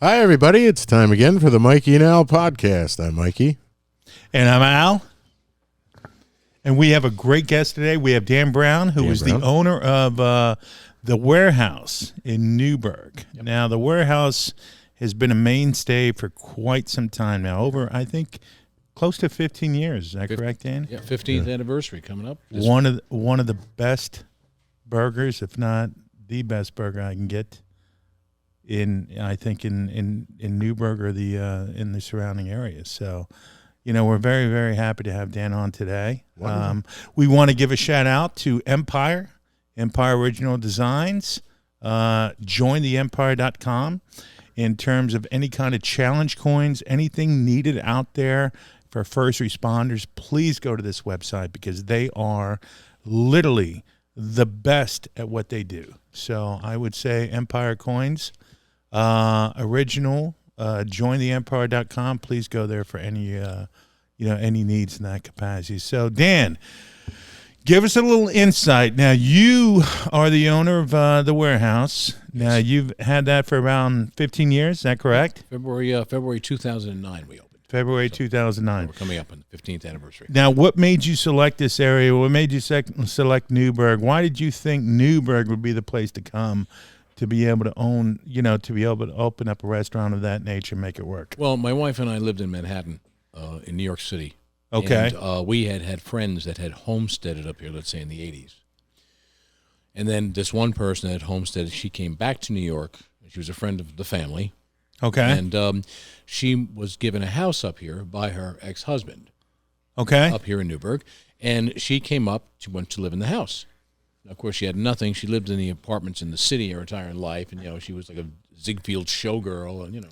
Hi, everybody. It's time again for the Mikey and Al podcast. I'm Mikey. And I'm Al. And we have a great guest today. We have Dan Brown, who is the owner of the Wherehouse in Newburgh. Yep. Now, the Wherehouse has been a mainstay for quite some time now, over, I think, close to 15 years. Is that correct, Dan? Yeah, 15th anniversary coming up. One of the best burgers, if not the best burger I can get in Newburgh or in the surrounding areas. So, we're very, very happy to have Dan on today. We want to give a shout out to Empire Original Designs. JoinTheEmpire.com in terms of any kind of challenge coins, anything needed out there for first responders. Please go to this website because they are literally the best at what they do. So I would say Empire Coins, original, jointheempire.com. Please go there for any needs in that capacity. So Dan, give us a little insight. Now, you are the owner of the Wherehouse. Now, you've had that for around 15 years. Is that correct? February 2009 we opened. February 2009. We're coming up on the 15th anniversary. Now, what made you select this area? What made you select Newburgh? Why did you think Newburgh would be the place to come to be able to own, to be able to open up a restaurant of that nature and make it work? Well, my wife and I lived in Manhattan, in New York City. Okay. And we had friends that had homesteaded up here, let's say in the 80s. And then this one person that had homesteaded, she came back to New York. She was a friend of the family. Okay. And she was given a house up here by her ex-husband. Okay. Up here in Newburgh. And she came up, she went to live in the house. Now, of course, she had nothing. She lived in the apartments in the city her entire life. And, she was like a Ziegfeld showgirl. And,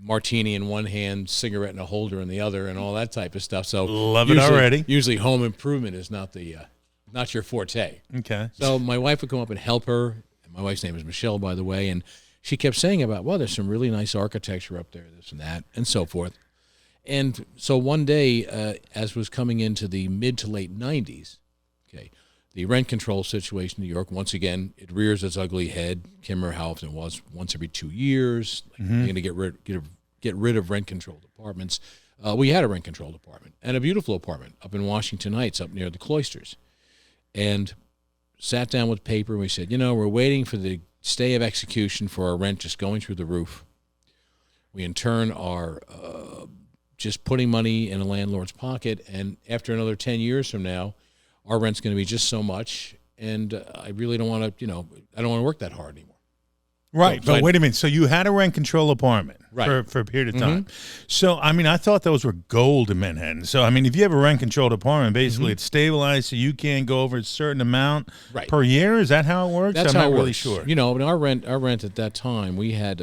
martini in one hand, cigarette in a holder in the other, and all that type of stuff. So love it already. Usually home improvement is not your forte. Okay. So my wife would come up and help her. And my wife's name is Michelle, by the way, and she kept saying about, well, there's some really nice architecture up there, this and that, and so forth. And so one day, as was coming into the mid to late 90s, the rent control situation in New York, once again, it rears its ugly head. Can't remember how often it was, once every 2 years. You're going to get rid of rent-controlled apartments. We had a rent-controlled apartment, and a beautiful apartment up in Washington Heights, up near the Cloisters. And sat down with paper, and we said, we're waiting for the stay of execution for our rent just going through the roof. We, in turn, are just putting money in a landlord's pocket, and after another 10 years from now, our rent's going to be just so much, and I really don't want to, I don't want to work that hard anymore. Right, but wait a minute. So you had a rent control apartment for a period of time. So, I thought those were gold in Manhattan. So, if you have a rent controlled apartment, basically it's stabilized so you can't go over a certain amount per year. Is that how it works? That's how it works. Really sure. Our rent at that time, we had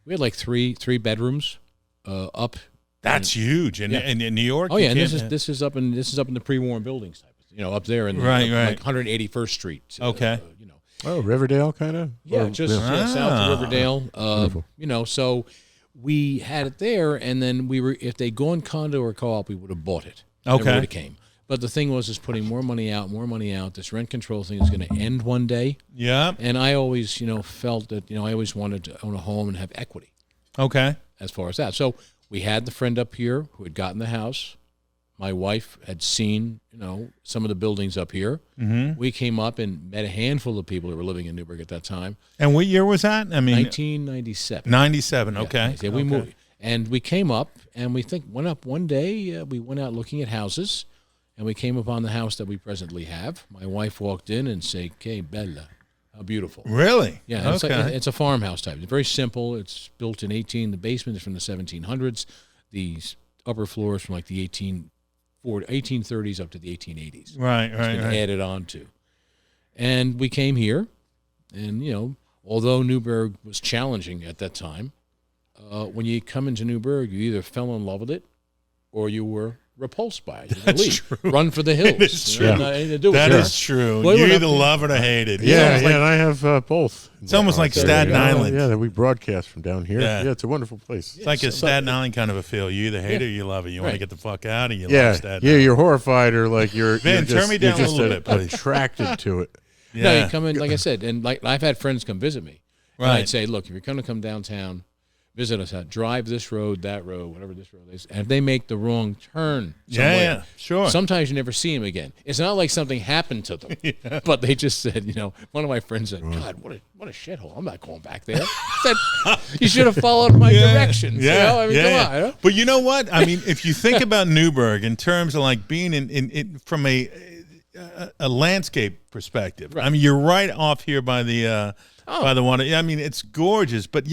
like three bedrooms up. That's huge in New York. Oh yeah, and this is up in the pre-war buildings type. Up there in like 181st Street. Okay. Oh, Riverdale kind of? Yeah, south of Riverdale. So we had it there, and then if they'd gone condo or co-op, we would have bought it. Okay. It would have came. But the thing was putting more money out. This rent control thing is going to end one day. Yeah. And I always, felt that, I always wanted to own a home and have equity. Okay. As far as that. So we had the friend up here who had gotten the house. My wife had seen, some of the buildings up here. Mm-hmm. We came up and met a handful of people that were living in Newburgh at that time. And what year was that? 1997. 97, okay. Yeah, we moved. And we came up, and went up one day. We went out looking at houses, and we came upon the house that we presently have. My wife walked in and said, "Que bella." How beautiful. Really? Yeah. It's a farmhouse type. It's very simple. It's built in the basement is from the 1700s. The upper floor is from like the 1830s up to the 1880s. Right. It's been added on to. And we came here, and, although Newburgh was challenging at that time, when you come into Newburgh, you either fell in love with it or you were repulsed by it. That's true. Run for the hills. It is true. That is true. Well, you either love it or hate it. Yeah, and I have both. It's almost like Staten Island. Yeah, that we broadcast from down here. Yeah, it's a wonderful place. It's like a Staten Island kind of a feel. You either hate it or you love it. You want to get the fuck out or you love Staten Island. Yeah, you're horrified or like you're Ben, turn me down a little bit, please. Attracted to it. Yeah. No, you come in, like I said, and like I've had friends come visit me. And I'd say, look, if you're going to come downtown, visit us out, drive this road, that road, whatever this road is. And if they make the wrong turn somewhere, sure. sometimes you never see them again. It's not like something happened to them, but they just said, one of my friends said, God, what a shithole. I'm not going back there. I said, you should have followed my directions. Yeah, I mean, come on. But you know what? I mean, if you think about Newburgh in terms of like being in from a landscape perspective, Right. I mean, you're right off here by the water. I mean, it's gorgeous, but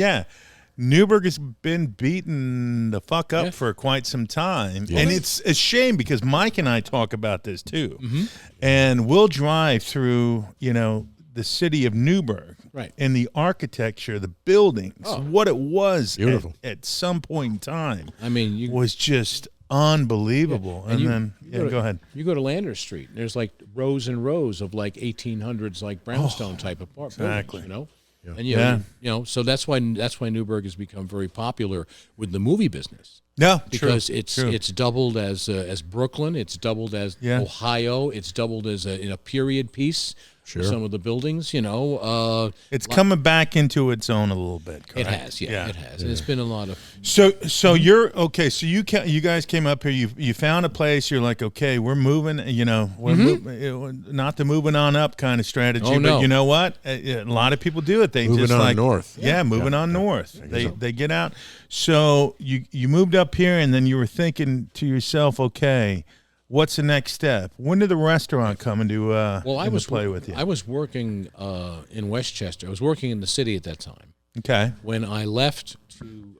Newburgh has been beaten the fuck up for quite some time. Yeah. And it's a shame because Mike and I talk about this too. Mm-hmm. And we'll drive through, the city of Newburgh. Right. And the architecture, the buildings, what it was at some point in time. I mean, was just unbelievable. Yeah. And go ahead. You go to Landers Street, there's like rows and rows of like 1800s like brownstone type apartments. Exactly. Yeah. And so that's why Newburgh has become very popular with the movie business. Yeah, because true, it's doubled as Brooklyn, it's doubled as Ohio, it's doubled as in a period piece. Sure. Some of the buildings, it's coming back into its own a little bit. Correct? It has, it has, and it's been a lot of. So you're okay. So you guys came up here. You found a place. You're like, okay, we're moving. We're not the moving on up kind of strategy. Oh, no. But you know what? A lot of people do it. They moving just on north. Moving on north. They get out. So you moved up here, and then you were thinking to yourself, okay, what's the next step? When did the restaurant come into play with you? I was working in Westchester. I was working in the city at that time. Okay. When I left to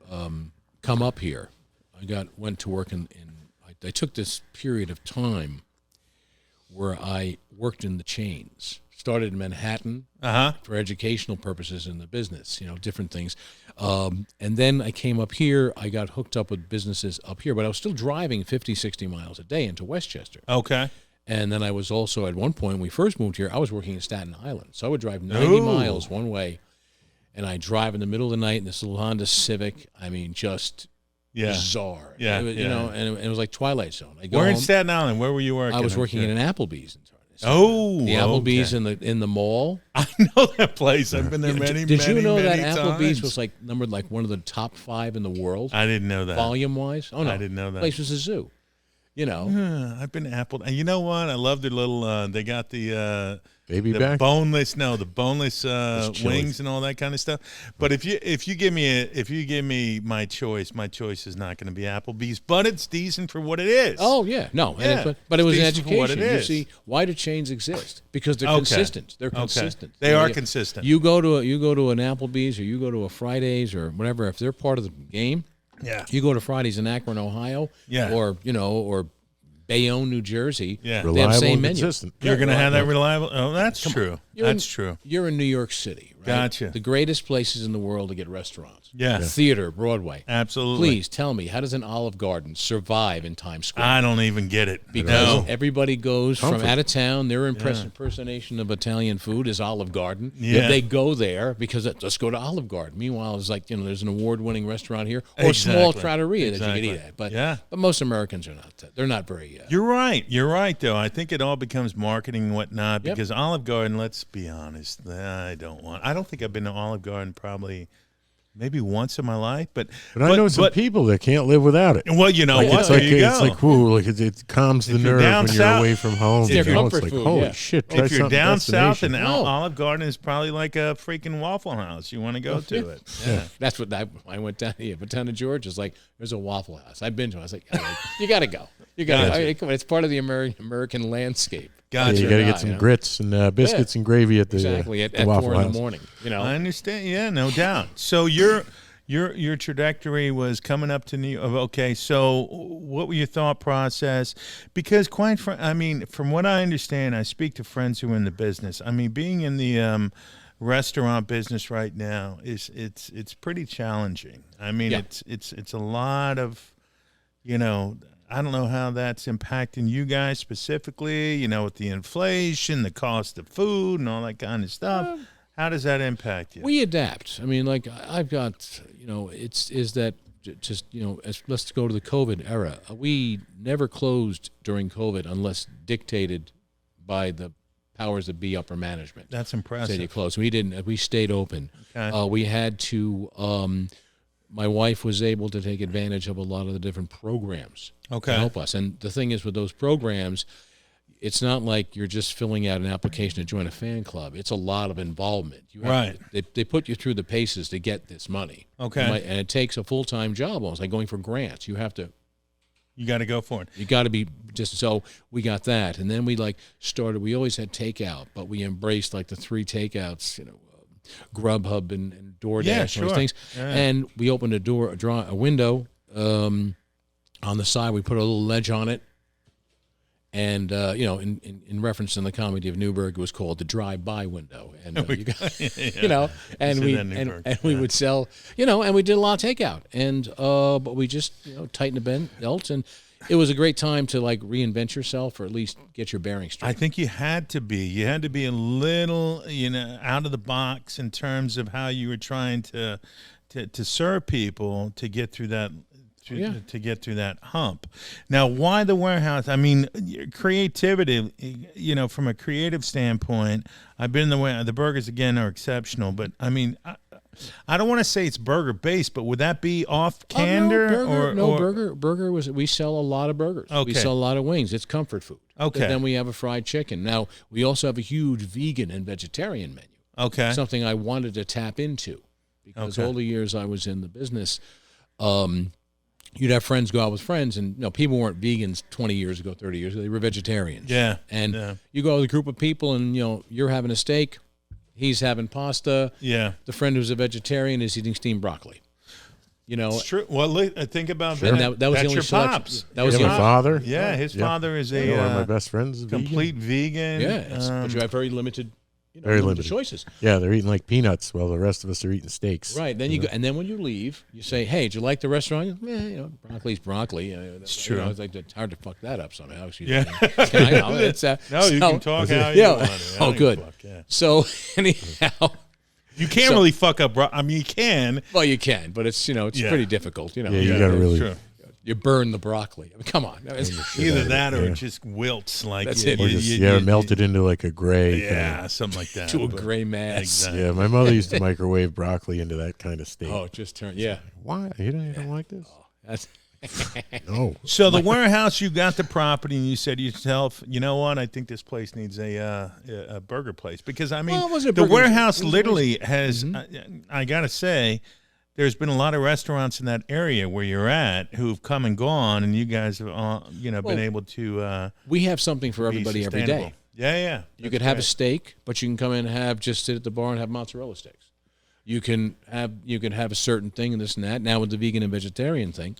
come up here, I went to work I took this period of time where I worked in the chains. Started in Manhattan for educational purposes in the business, different things. And then I came up here. I got hooked up with businesses up here, but I was still driving 50, 60 miles a day into Westchester. Okay. And then I was also, at one point, when we first moved here, I was working in Staten Island. So I would drive 90 miles one way, and I drive in the middle of the night in this little Honda Civic. I mean, just bizarre. Yeah. And it was like Twilight Zone. Where in Staten Island? Where were you working? I was working in an Applebee's in the Applebee's in the mall. I know that place. I've been there many Did you know that times. Applebee's was like numbered like one of the top 5 in the world? I didn't know that. Volume wise? Oh no, I didn't know that. The place was a zoo. I've been to Apple, and you know what? I love their little. They got the baby back, boneless wings and all that kind of stuff. But if you give me my choice is not going to be Applebee's, but it's decent for what it is. Oh yeah, no, but it was an education. What it is. You see, why do chains exist? Because they're consistent. They're consistent. They are consistent. You go to an Applebee's or you go to a Fridays or whatever. If they're part of the game. Yeah, you go to Fridays in Akron, Ohio, or Bayonne, New Jersey. Yeah, they have the same menu. You're going to have that reliable. Oh, that's true. That's true. You're in New York City, right? Gotcha. The greatest places in the world to get restaurants. Yeah. Theater, Broadway. Absolutely. Please tell me, how does an Olive Garden survive in Times Square? I don't even get it. Because everybody goes from out of town. Their impersonation of Italian food is Olive Garden. Yeah. They go there because let's go to Olive Garden. Meanwhile, it's like, there's an award-winning restaurant here or a small trattoria that you can eat at. But most Americans are not. They're not very. You're right. You're right, though. I think it all becomes marketing and whatnot because Olive Garden, let's be honest, I don't think I've been to Olive Garden probably maybe once in my life, but I know some people that can't live without it. Well, you know what? It's like ooh, like it calms the nerve when you're away from home. It's their comfort like, food. Holy shit! If you're down south, and Olive Garden is probably like a freaking Waffle House. You want to go to it? Yeah. That's what I went down here. But down to Georgia, it's like there's a Waffle House. I've been to it. I was like, you got to go. You got to. Come on, it's part of the American landscape. Gotcha. Yeah, you got to get some grits and biscuits and gravy at the at Waffle 4 House. in the morning. I understand. Yeah, no doubt. So your trajectory was coming up to New York. Okay, so what were your thought process? Because from what I understand, I speak to friends who are in the business. I mean, being in the restaurant business right now it's pretty challenging. I mean, it's a lot of, I don't know how that's impacting you guys specifically, with the inflation, the cost of food and all that kind of stuff. How does that impact you? We adapt. I mean, like I've got, let's go to the COVID era. We never closed during COVID unless dictated by the powers that be, upper management. That's Said impressive. you close. We didn't. We stayed open. Okay. We had to. My wife was able to take advantage of a lot of the different programs Okay. to help us. And the thing is, with those programs, it's not like you're just filling out an application to join a fan club. It's a lot of involvement. You have they put you through the paces to get this money. Okay. And it takes a full-time job, almost like going for grants. You have to. You got to go for it. You got to be just so. We got that, and then we started. We always had takeout, but we embraced the 3 takeouts. Grubhub and DoorDash, Yeah, and sure. those things. Yeah. And we opened a window on the side. We put a little ledge on it, and in reference in the comedy of Newburgh, it was called the drive-by window. And we would sell, and we did a lot of takeout, and but we just tightened the belts, and it was a great time to reinvent yourself, or at least get your bearings straight. I think you had to be. You had to be a little, out of the box in terms of how you were trying to serve people to get through that. To get through that hump. Now, why the Warehouse? I mean, creativity. From a creative standpoint, I've been in the way. The burgers again are exceptional, but I mean, I don't want to say it's burger based, but would that be off candor? Burger was. We sell a lot of burgers. Okay. We sell a lot of wings. It's comfort food. Okay. But then we have a fried chicken. Now we also have a huge vegan and vegetarian menu. Okay. Something I wanted to tap into because all the years I was in the business. You'd have friends go out with friends, and people weren't vegans 20 years ago, 30 years ago. They were vegetarians. Yeah. And you go with a group of people, and you're having a steak, he's having pasta. Yeah. The friend who's a vegetarian is eating steamed broccoli. It's true. Well, think about that. That was that's the only your selection. pops. That was my father. Yeah, his father is one of my best friends. Is complete vegan. Yeah, but you have very limited. Very limited choices. Yeah, they're eating peanuts while the rest of us are eating steaks. Right. Then you go, and then when you leave, you say, "Hey, did you like the restaurant?" Yeah, broccoli's broccoli. It's true. It's hard to fuck that up somehow. Yeah. You can talk how you want it. Oh, good. So anyhow, you can't really fuck up. I mean, you can. Well, you can, but it's pretty difficult. Yeah, you got to really. True. You burn the broccoli. I mean, come on. Either that or it just wilts That's it. Or melted into a gray. Yeah, something like that. To a gray mass. Exactly. Yeah, my mother used to microwave broccoli into that kind of state. Oh, it just turned. Yeah. Why? You don't like this? Oh, that's. No. So the Warehouse, you got the property, and you said to yourself, you know what? I think this place needs a burger place because I mean, the Warehouse literally has. I gotta say, there's been a lot of restaurants in that area where you're at who've come and gone, and you guys have, been able to. We have something for everybody every day. Yeah. You could have a steak, but you can come in and just sit at the bar and have mozzarella sticks. You can have a certain thing and this and that. Now with the vegan and vegetarian thing,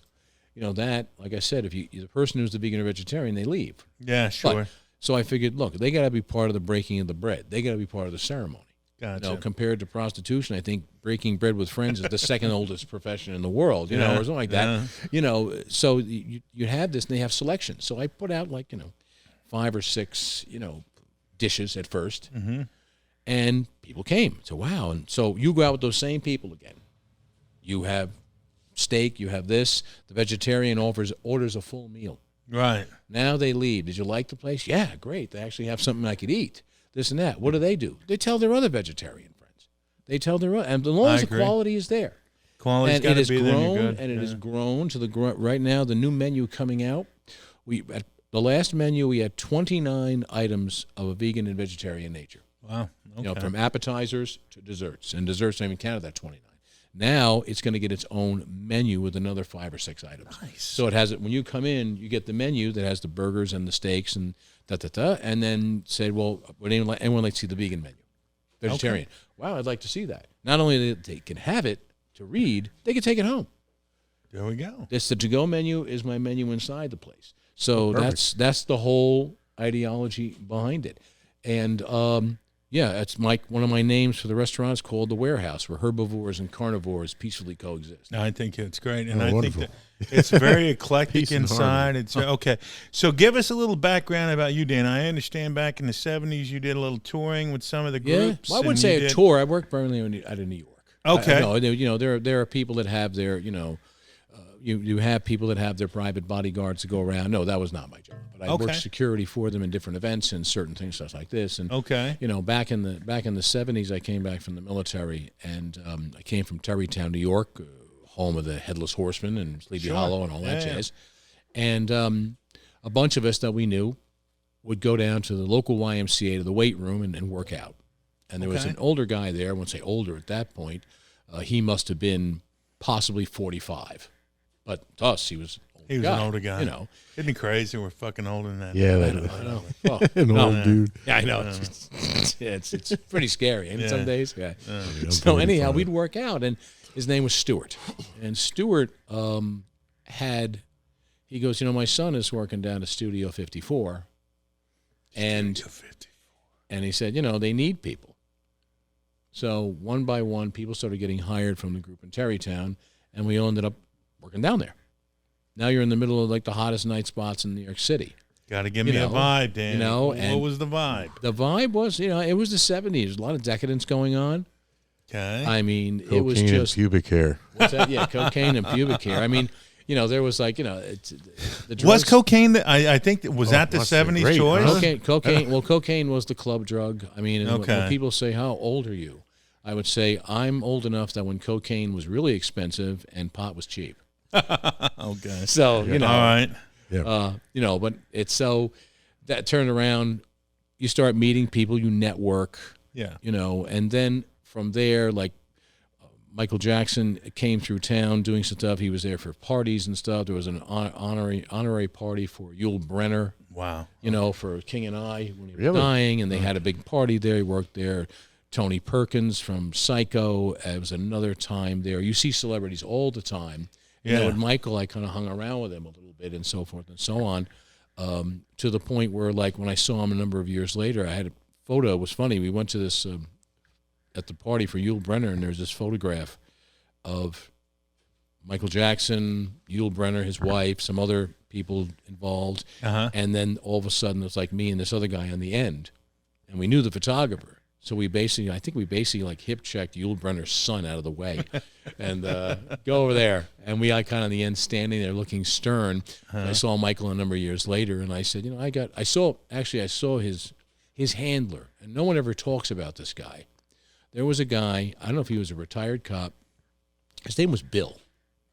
that, like I said, if the person who's the vegan or vegetarian, they leave. Yeah, sure. So I figured, look, they got to be part of the breaking of the bread. They got to be part of the ceremony. Gotcha. Compared to prostitution, I think breaking bread with friends is the second oldest profession in the world, or something like that. So you have this, and they have selection. So I put out 5 or 6, dishes at first, and people came. So wow, and so you go out with those same people again. You have steak, you have this. The vegetarian orders a full meal. Right. Now they leave. Did you like the place? Yeah, great. They actually have something I could eat. This and that. What do? They tell their other vegetarian friends. They tell their other, and as long as the quality is there. Quality's got to be there. And it has grown to right now. The new menu coming out. At the last menu we had 29 items of a vegan and vegetarian nature. Wow. Okay. From appetizers to desserts, and desserts don't even count that 29. Now it's going to get its own menu with another 5 or 6 items. Nice. So it has it when you come in, you get the menu that has the burgers and the steaks and and then say, well, would anyone like to see the vegan menu? Vegetarian. Okay. Wow, I'd like to see that. Not only they can have it to read, they can take it home. There we go. The to-go menu is my menu inside the place. So that's the whole ideology behind it. And it's one of my names for the restaurant is called the Warehouse, where herbivores and carnivores peacefully coexist. No, I think it's great, and I think that it's very eclectic inside. It's okay. So give us a little background about you, Dan. I understand back in the 70s you did a little touring with some of the groups. Well, I wouldn't say a tour. I worked primarily out of New York. Okay. There are people that have their you have people that have their private bodyguards to go around. No, that was not my job. But I worked security for them in different events and certain things, stuff like this. And back in the 70s, I came back from the military, and I came from Terrytown, New York, home of the Headless Horseman and Sleepy Hollow and all that jazz. And a bunch of us that we knew would go down to the local YMCA, to the weight room, and work out. And there was an older guy there. I won't say older at that point. He must have been possibly 45. But to us, he was an older guy. You know. Isn't he crazy? We're fucking older than that. Yeah, I know. Well, an old dude. Yeah, I know. It's pretty scary, ain't it, some days? Yeah. So anyhow, we'd work out, and his name was Stuart. And Stuart he goes, my son is working down at Studio 54. And he said, they need people. So one by one, people started getting hired from the group in Terrytown, and we all ended up working down there. Now you're in the middle of like the hottest night spots in New York City. Got to give me a vibe, Dan. What was the vibe? The vibe was, it was the 70s. A lot of decadence going on. Okay. I mean, Cocaine it was just and pubic hair. What's that? Yeah, cocaine and pubic hair. I mean, there was like, the drugs. Was cocaine? I think was that the 70s choice? Huh? Cocaine. Well, cocaine was the club drug. I mean, when people say, "How old are you?" I would say I'm old enough that when cocaine was really expensive and pot was cheap. Okay. So all right. Yeah. But it's so that turned around. You start meeting people, you network. Yeah. And then from there, like Michael Jackson came through town doing some stuff. He was there for parties and stuff. There was an honorary party for Yul Brynner. Wow. For King and I when he was dying, and they had a big party there. He worked there. Tony Perkins from Psycho. It was another time there. You see celebrities all the time. Yeah. With Michael, I kind of hung around with him a little bit and so forth and so on, to the point where, like, when I saw him a number of years later, I had a photo. It was funny. We went to this at the party for Yul Brynner, and there's this photograph of Michael Jackson, Yul Brynner, his wife, some other people involved, and then all of a sudden it's like me and this other guy on the end, and we knew the photographer. So I think we basically like hip checked Yul Brynner's son out of the way, and go over there. And we kind of on the end standing there looking stern. I saw Michael a number of years later, and I said, I saw his handler, and no one ever talks about this guy. There was a guy, I don't know if he was a retired cop. His name was Bill.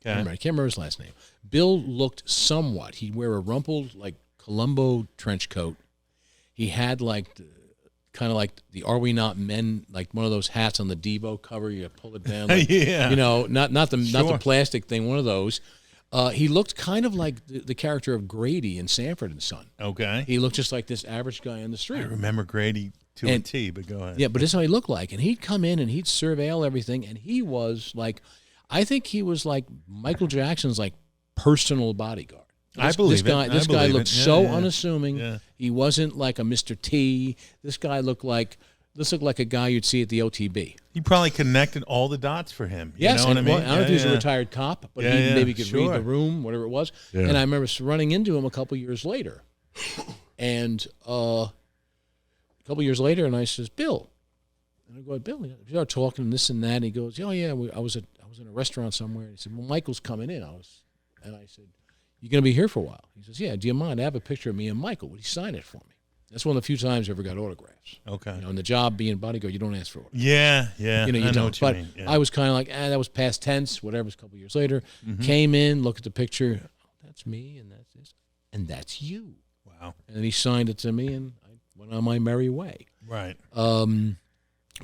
Okay. I can't remember his last name. Bill looked somewhat. He'd wear a rumpled like Columbo trench coat. He had kind of like the Are We Not Men, like one of those hats on the Devo cover. You pull it down. Like, not the plastic thing. One of those. He looked kind of like the character of Grady in Sanford and Son. Okay. He looked just like this average guy on the street. I remember Grady to a T, but go ahead. Yeah, but this is how he looked like. And he'd come in and he'd surveil everything. And he was like, I think he was like Michael Jackson's like personal bodyguard. I believe this guy looked so unassuming. Yeah. He wasn't like a Mr. T. This looked like a guy you'd see at the OTB. He probably connected all the dots for him. You know what I mean? I don't know if he was a retired cop, but he maybe could read the room, whatever it was. Yeah. And I remember running into him a couple years later. And a couple years later, and I says, Bill. And I go, Bill, we started talking and this and that. And he goes, oh, yeah, I was in a restaurant somewhere. And he said, well, Michael's coming in. And I said, you going to be here for a while? He says, yeah, do you mind? I have a picture of me and Michael. Would you sign it for me? That's one of the few times I ever got autographs. Okay. In the job being bodyguard, you don't ask for autographs. Yeah. You know what you mean. Yeah. I was kind of like, that was past tense, whatever. It was a couple years later. Mm-hmm. Came in, looked at the picture. Oh, that's me, and that's this. And that's you. Wow. And he signed it to me, and I went on my merry way. Right.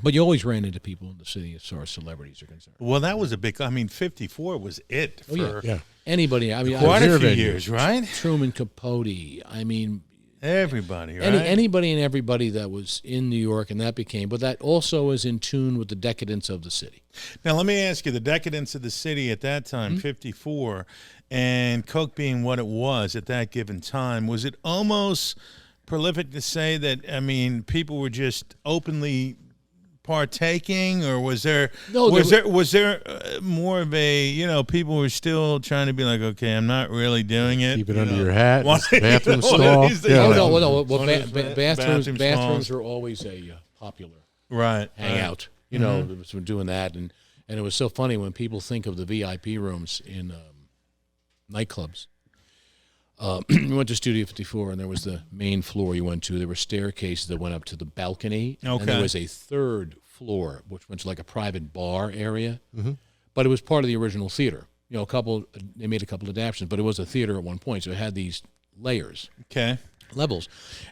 But you always ran into people in the city as far as celebrities are concerned. Well, that was 54 was it for anybody. I mean, quite a few years, right? Truman Capote. I mean, everybody, right? Anybody and everybody that was in New York, and but that also is in tune with the decadence of the city. Now, let me ask you, the decadence of the city at that time, 54, and Coke being what it was at that given time, was it almost prolific to say that, people were just openly partaking, or was there more of a, people were still trying to be like, okay, I'm not really doing it. Keep it under your hat. Bathroom stall. Bathrooms are always a popular hangout. Was doing that, and it was so funny when people think of the VIP rooms in nightclubs. We went to Studio 54, and there was the main floor you went to. There were staircases that went up to the balcony, and there was a third floor, which went to like a private bar area. Mm-hmm. But it was part of the original theater. You know, they made a couple adaptations, but it was a theater at one point, so it had these layers, levels.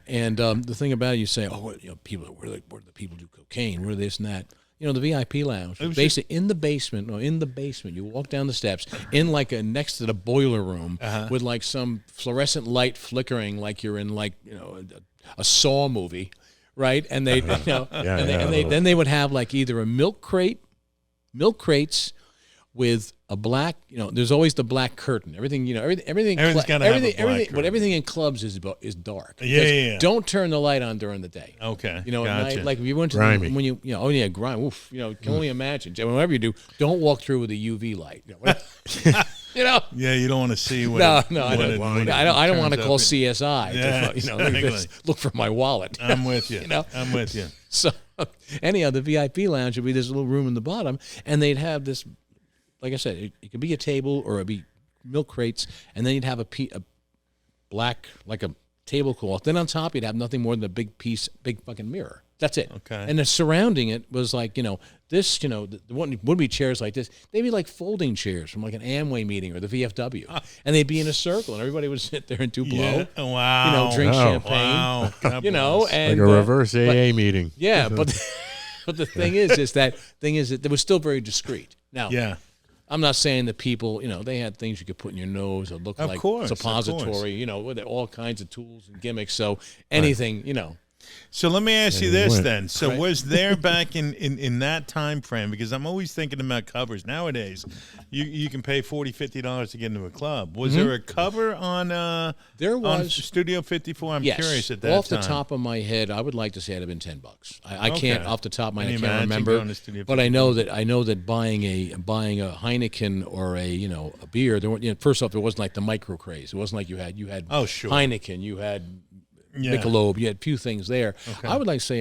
And the thing about it, you say, oh, you know, people, where do the people do cocaine? Where this and that? You know, the VIP lounge, basically in the basement. No, in the basement. You walk down the steps in like next to the boiler room with like some fluorescent light flickering, like you're in like, you know, a Saw movie, right? And they, you know, then they would have like either a milk crates with a black, you know, there's always the black curtain. Everything, you know, everything everything in clubs is dark. Yeah. Don't turn the light on during the day. Okay. You know, gotcha. at night, like if you went to when you know, grime. Oof, you know, can only imagine. Whenever you do, don't walk through with a UV light. You know, you know? Yeah, you don't want to see what. I don't want to call CSI. Yeah, to, you know, look for my wallet. I'm with you. You know, I'm with you. So, anyhow, the VIP lounge would be this little room in the bottom, and they'd have this. Like I said, it could be a table or it'd be milk crates, and then you'd have a black, like a tablecloth. Then on top, you'd have nothing more than a big fucking mirror. That's it. Okay. And the surrounding it was like, you know, this, you know, would be chairs like this. They'd be like folding chairs from like an Amway meeting or the VFW. And they'd be in a circle, and everybody would sit there and do blow. Yeah. Wow. You know, drink champagne. Wow. You know, and like a reverse AA meeting. Yeah, but the thing is that it was still very discreet. Now, I'm not saying that people, you know, they had things you could put in your nose that looked like suppository, you know, with all kinds of tools and gimmicks. So anything, you know. So let me ask you this then. So was there back in that time frame, because I'm always thinking about covers. Nowadays, you can pay $40, $50 to get into a club. Was there a cover on there was on Studio 54? I'm curious at that off time. the top of my head, I would like to say it'd have been $10. I can't off the top of my head, I can't remember. But I know that buying a Heineken or a beer, there weren't, first off, it wasn't like the micro craze. It wasn't like you had Heineken, you had Michelob, you had a few things there. Okay. I would like to say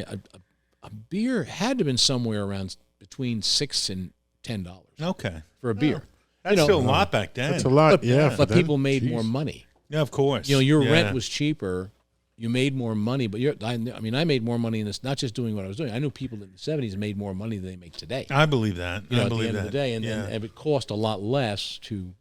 a beer had to have been somewhere around between $6 and $10. Okay, for a beer. That's still a lot back then. That's a lot, but people made more money. Yeah, of course. You know, your rent was cheaper. You made more money, but I made more money in this. Not just doing what I was doing. I knew people in the '70s made more money than they make today. I believe that. You know, I believe at the end of the day, and it cost a lot less to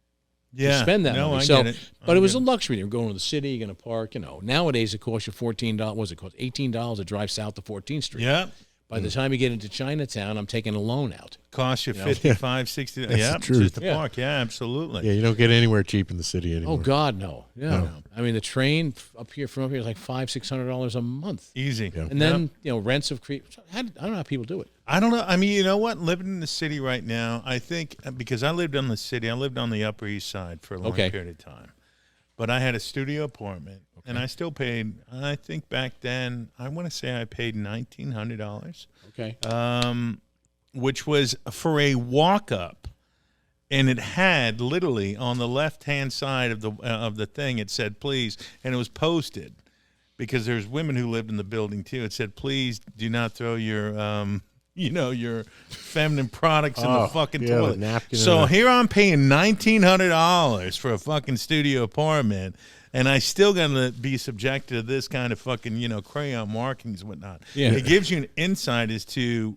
spend that money. I get it. But it was a luxury. You're going to the city, you're going to park. You know, nowadays it costs you $14. What does it cost? $18 to drive south to 14th Street. Yeah. By the time you get into Chinatown, I'm taking a loan out. Costs you $55, $60. Yeah, just to park. Yeah, absolutely. Yeah, you don't get anywhere cheap in the city anymore. Oh God, no. Yeah, no. I mean, the train from up here is like $500-$600 a month. Easy. Yeah. And then rents have creeped. I don't know how people do it. I don't know. I mean, you know what? Living in the city right now, I think because I lived on the Upper East Side for a long period of time, but I had a studio apartment. And I still paid, I think back then, I want to say I paid $1,900. Okay. Which was for a walk-up. And it had literally on the left-hand side of the thing, it said, please, and it was posted because there's women who lived in the building too. It said, please do not throw your, your feminine products in the fucking toilet. So here I'm paying $1,900 for a fucking studio apartment. And I still gonna be subjected to this kind of fucking, crayon markings and whatnot. Yeah. It gives you an insight as to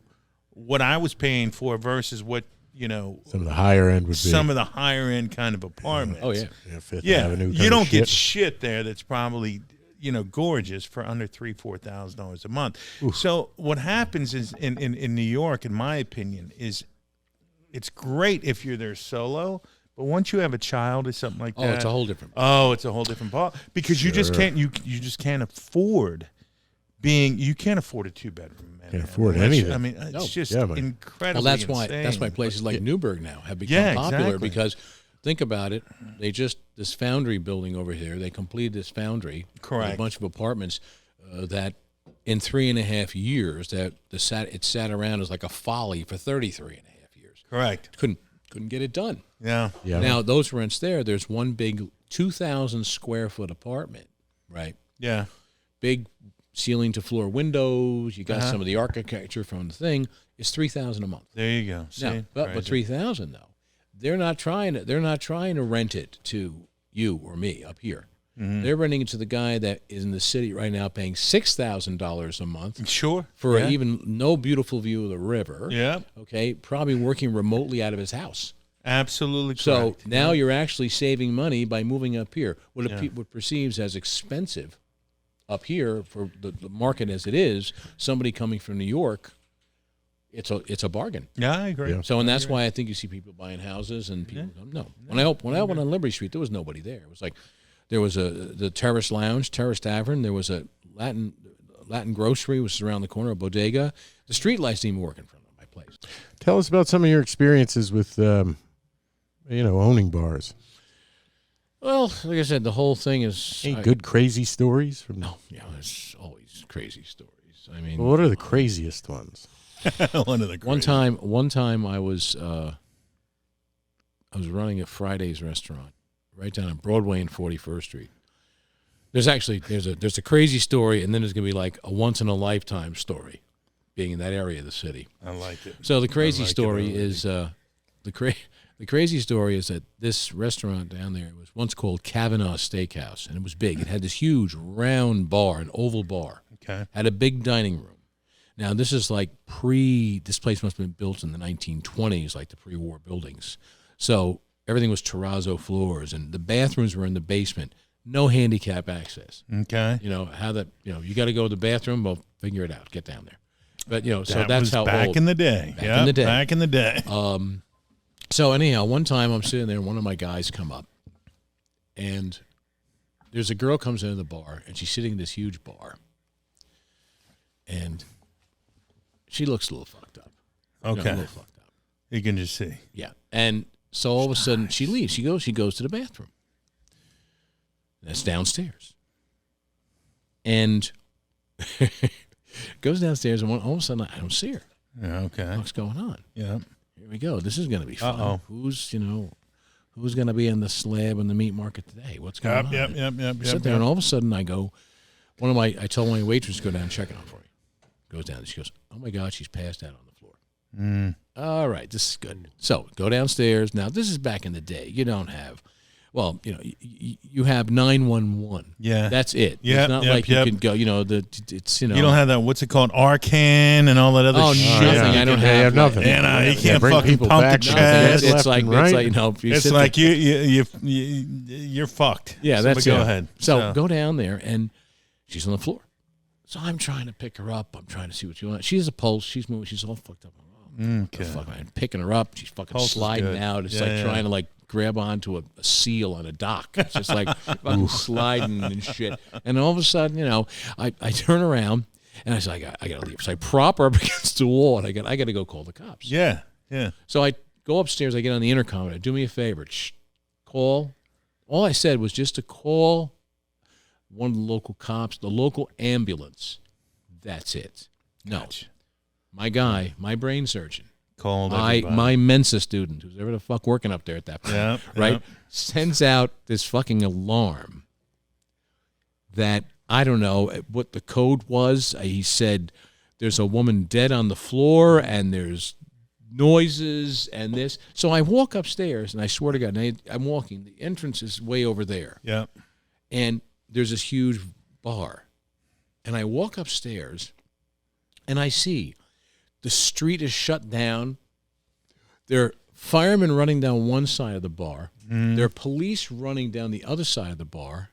what I was paying for versus what, some of the higher end would be. Some of the higher end kind of apartments. Oh, yeah. Fifth Avenue. You don't get shit there that's probably, gorgeous for under $3,000-$4,000 a month. Oof. So what happens is in New York, in my opinion, is it's great if you're there solo. But once you have a child or something like that, it's a whole different. It's a whole different ball because you just can't. You just can't afford being. You can't afford a 2-bedroom. Can't afford anything. I mean, it's just incredible. Well, that's why places like Newburgh now have become popular because think about it. They just this foundry building over here. They completed this foundry. Correct. With a bunch of apartments that in 3.5 years it sat around as like a folly for 33.5 years. Correct. Couldn't get it done. Yeah. Now those rents there's one big 2,000 square foot apartment, right? Yeah. Big ceiling to floor windows. You got some of the architecture from the thing. It's $3,000 a month. There you go. See? Now, but $3,000 though. they're not trying to rent it to you or me up here. They're renting it to the guy that is in the city right now paying $6,000 a month. Sure. For even no beautiful view of the river. Yeah. Okay. Probably working remotely out of his house. Absolutely So correct. now you're actually saving money by moving up here. What perceives as expensive up here for the market as it is, somebody coming from New York, it's a bargain. Yeah, I agree. Yeah. So, and that's why I think you see people buying houses and people no. When I went on Liberty Street, there was nobody there. It was like there was the Terrace Lounge, Terrace Tavern. There was a Latin grocery, which is around the corner, a bodega. The street lights didn't even work in front of my place. Tell us about some of your experiences with, owning bars. Well, like I said, the whole thing is Any good crazy stories from? No, there's always crazy stories. I mean, Well, what are the craziest ones? One of the one time I was running a Fridays restaurant right down on Broadway and 41st Street. There's a crazy story, and then there's gonna be like a once in a lifetime story, being in that area of the city. I like it. So the crazy story is the crazy story is that this restaurant down there was once called Kavanaugh Steakhouse, and it was big. It had this huge round bar, an oval bar. Okay. Had a big dining room. Now this is like this place must have been built in the 1920s, like the pre-war buildings. So everything was terrazzo floors, and the bathrooms were in the basement. No handicap access. Okay. You got to go to the bathroom. Well, figure it out. Get down there. But so That that's was how back old. in the day. Back in the day. So anyhow, one time I'm sitting there, and one of my guys come up, and there's a girl comes into the bar, and she's sitting in this huge bar, and she looks a little fucked up. Okay. A little fucked up. You can just see. Yeah. And so all of a sudden she leaves. She goes to the bathroom. That's downstairs. And goes downstairs, and all of a sudden I don't see her. Yeah, okay. What's going on? Yeah. Here we go. This is going to be fun. Uh-oh. Who's going to be in the slab in the meat market today? What's going on? Yep. Sit there, and all of a sudden I go, I tell my waitress to go down and check it on for me. Goes down, and she goes, oh my God, she's passed out on the floor. All right, this is good. So go downstairs. Now, this is back in the day. You don't have, you have 911. Yeah. That's it. Yep, It's not yep, like yep. you can go, you don't have that, what's it called, Arcan and all that other shit. nothing. Yeah. I don't They have have nothing. And you can't bring fucking people pump the back. chest. Nothing. It's like, Left and right. It's like you're fucked. Yeah, So, that's but go it. ahead. So go down there, and she's on the floor. So I'm trying to pick her up. I'm trying to see what she wants. She has a pulse. She's moving. She's all fucked up. Okay. I'm picking her up. She's fucking Pulse is sliding good. out. It's Yeah. trying to like grab onto a seal on a dock. It's just like fucking sliding and shit. And all of a sudden, I turn around and I say, I gotta leave. So I prop her up against the wall, and I gotta go call the cops. Yeah. So I go upstairs. I get on the intercom. And I do me a favor. Call. All I said was just to call one of the local cops, the local ambulance. That's it. No. Gotcha. My guy, my brain surgeon, Called everybody. my Mensa student, who's ever the fuck working up there at that point, Yeah, right, yeah. sends out this fucking alarm that I don't know what the code was. He said there's a woman dead on the floor and there's noises and this. So I walk upstairs, and I swear to God, I'm walking. The entrance is way over there. Yeah. And there's this huge bar. And I walk upstairs, and I see the street is shut down. There are firemen running down one side of the bar. There are police running down the other side of the bar.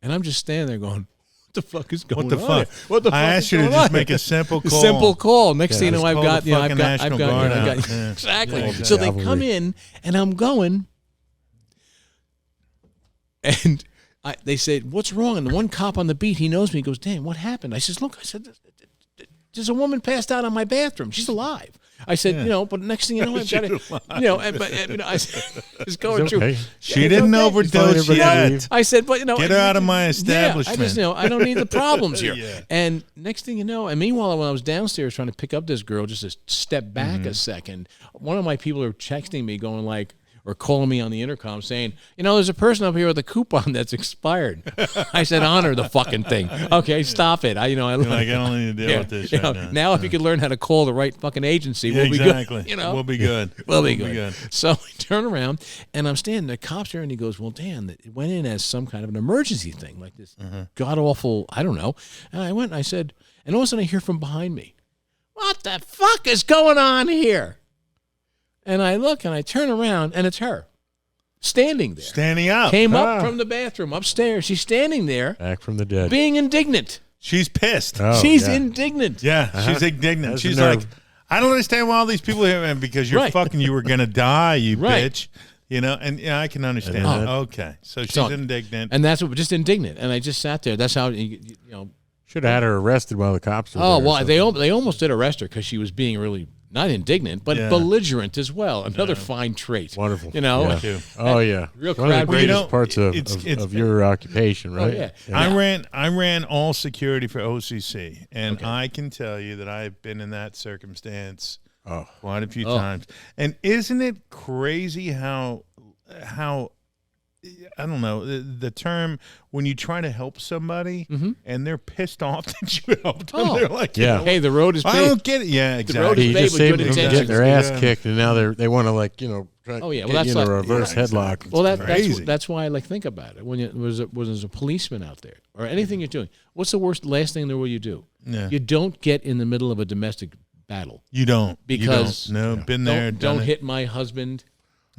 And I'm just standing there going, what the fuck is going on? What the fuck? What the fuck I is asked you to going just on? make a simple call. Simple call. Next thing you know, Just I've call got, the fucking I've National got, Guard out. exactly. Yeah, So they cavalry. come in, and I'm going, and they said, what's wrong? And the one cop on the beat, he knows me. He goes, Dan, what happened? I says, look, there's a woman passed out on my bathroom. She's alive. I said, but next thing you know, I've got it. I was going through. Okay. She didn't overdose yet. I said, but Get her out of my establishment. I just, I don't need the problems here. Yeah. And next thing you know, and meanwhile, when I was downstairs trying to pick up this girl, just to step back a second, one of my people are texting me, going like, or calling me on the intercom saying, there's a person up here with a coupon that's expired. I said, honor the fucking thing. Okay, stop it. I don't need to deal with this right now. If you could learn how to call the right fucking agency, we'll be good. We'll be good. We'll be good. So I turn around, and I'm standing there. Cops are, and he goes, well, Dan, it went in as some kind of an emergency thing, like this god-awful, I don't know. And I went and I said, and all of a sudden I hear from behind me, what the fuck is going on here? And I look and I turn around and it's her standing there. Standing up. Came up from the bathroom upstairs. She's standing there. Back from the dead. Being indignant. She's pissed. Oh, she's indignant. Yeah, she's indignant. She's like, I don't understand why all these people are here, man, because you're fucking, you were going to die, you bitch. And I can understand that. Okay. So she's indignant. And that's what, just indignant. And I just sat there. That's how, Should have had her arrested while the cops were there. Oh, well, they almost did arrest her because she was being really not indignant, but belligerent as well. Another fine trait. Wonderful. Yeah. Oh, yeah. Real one of the greatest parts it's of your occupation, right? Oh, yeah. I ran all security for OCC, and I can tell you that I've been in that circumstance quite a few times. And isn't it crazy how I don't know, the term when you try to help somebody and they're pissed off that you helped them. They're like, hey, the road is paved. I don't get it. Yeah, exactly. The road is paved with good intentions. Getting their ass kicked, and now they want to try well, get that's you in a reverse headlock. Well, that's why I think about it. When there's a policeman out there or anything you're doing, what's the last thing in the world you do? Yeah. You don't get in the middle of a domestic battle. You don't. Because been there. Don't hit my husband.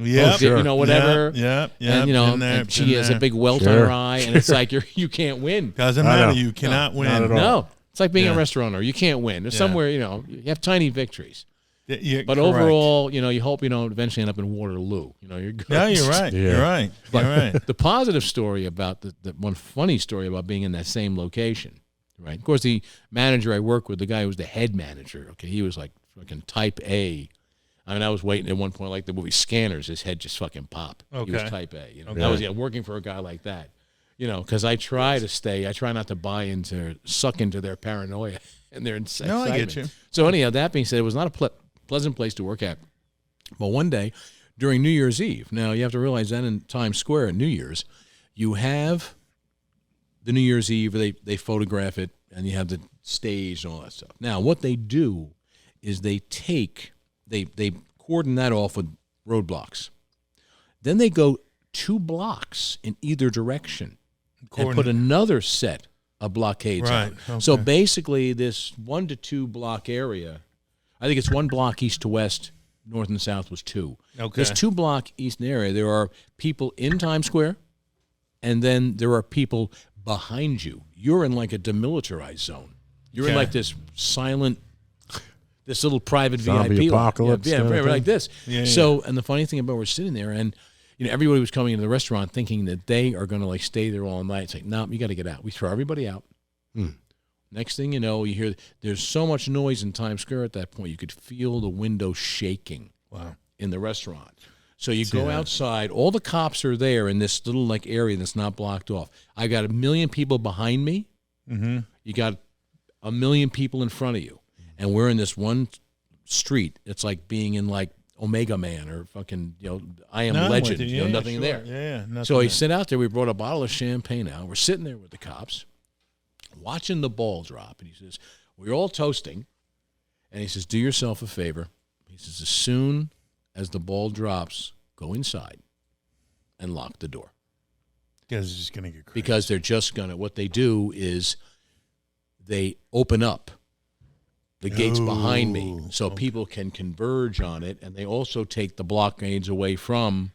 Yeah, whatever. Yeah. And and she has a big welt on her eye, and it's like you can't win. Doesn't matter. You cannot win. Not at all. No, it's like being a restaurateur. You can't win. There's somewhere you have tiny victories. But overall, you hope you don't eventually end up in Waterloo. You're good. Yeah, you're right. Yeah. You're right. But you're right. The positive story about the one funny story about being in that same location, right? Of course, the manager I work with, the guy who was the head manager. Okay, he was like fucking type A. I mean, I was waiting at one point, like the movie Scanners, his head just fucking pop. Okay. He was type A. I was working for a guy like that. Because I try not to suck into their paranoia and their excitement. No, I get you. So anyhow, that being said, it was not a pleasant place to work at. But one day, during New Year's Eve, now you have to realize that in Times Square at New Year's, you have the New Year's Eve, they photograph it, and you have the stage and all that stuff. Now, what they do is they cordon that off with roadblocks. Then they go 2 blocks in either direction and put another set of blockades on. Okay. So basically this 1 to 2 block area, I think it's 1 block east to west, north and south was 2. Okay. This 2 block east area, there are people in Times Square, and then there are people behind you. You're in like a demilitarized zone. You're in like this silent, this little private Zombie VIP apocalypse. Like this. Yeah, so, and the funny thing about we're sitting there, and everybody was coming into the restaurant thinking that they are going to stay there all night. It's like, no, you got to get out. We throw everybody out. Next thing you know, you hear there's so much noise in Times Square at that point, you could feel the window shaking. Wow. In the restaurant. So you go outside. All the cops are there in this little area that's not blocked off. I got 1 million people behind me. Mm-hmm. You got 1 million people in front of you. And we're in this one street. It's like being in Omega Man or fucking, I Am Legend. Nothing there. Yeah, nothing so he sit out there. We brought a bottle of champagne out. We're sitting there with the cops, watching the ball drop. And he says, we're all toasting. And he says, do yourself a favor. He says, as soon as the ball drops, go inside and lock the door. Because it's just going to get crazy. Because they're just going to, what they do is they open up the gates behind me so people can converge on it, and they also take the blockades away from,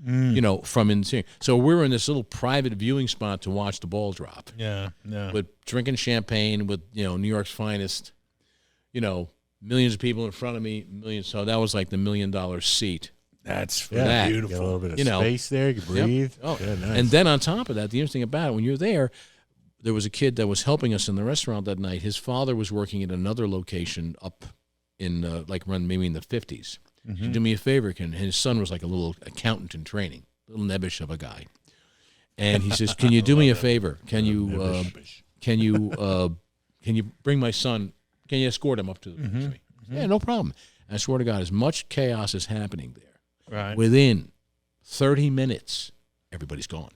from inside. So we're in this little private viewing spot to watch the ball drop. Yeah. With drinking champagne with, New York's finest, millions of people in front of me, millions. So that was like the $1 million seat. That's that. Beautiful. Got a little bit of space there. You can breathe. Yep. Oh, yeah, nice. And then on top of that, the interesting about it, when you're there was a kid that was helping us in the restaurant that night. His father was working at another location up in maybe in the 50s. Mm-hmm. He do me a favor, his son was like a little accountant in training, a little nebbish of a guy. And he says, can you do me a favor? Can you bring my son, can you escort him up to the registry? Yeah, no problem. And I swear to God, as much chaos is happening there. Right. Within 30 minutes, everybody's gone.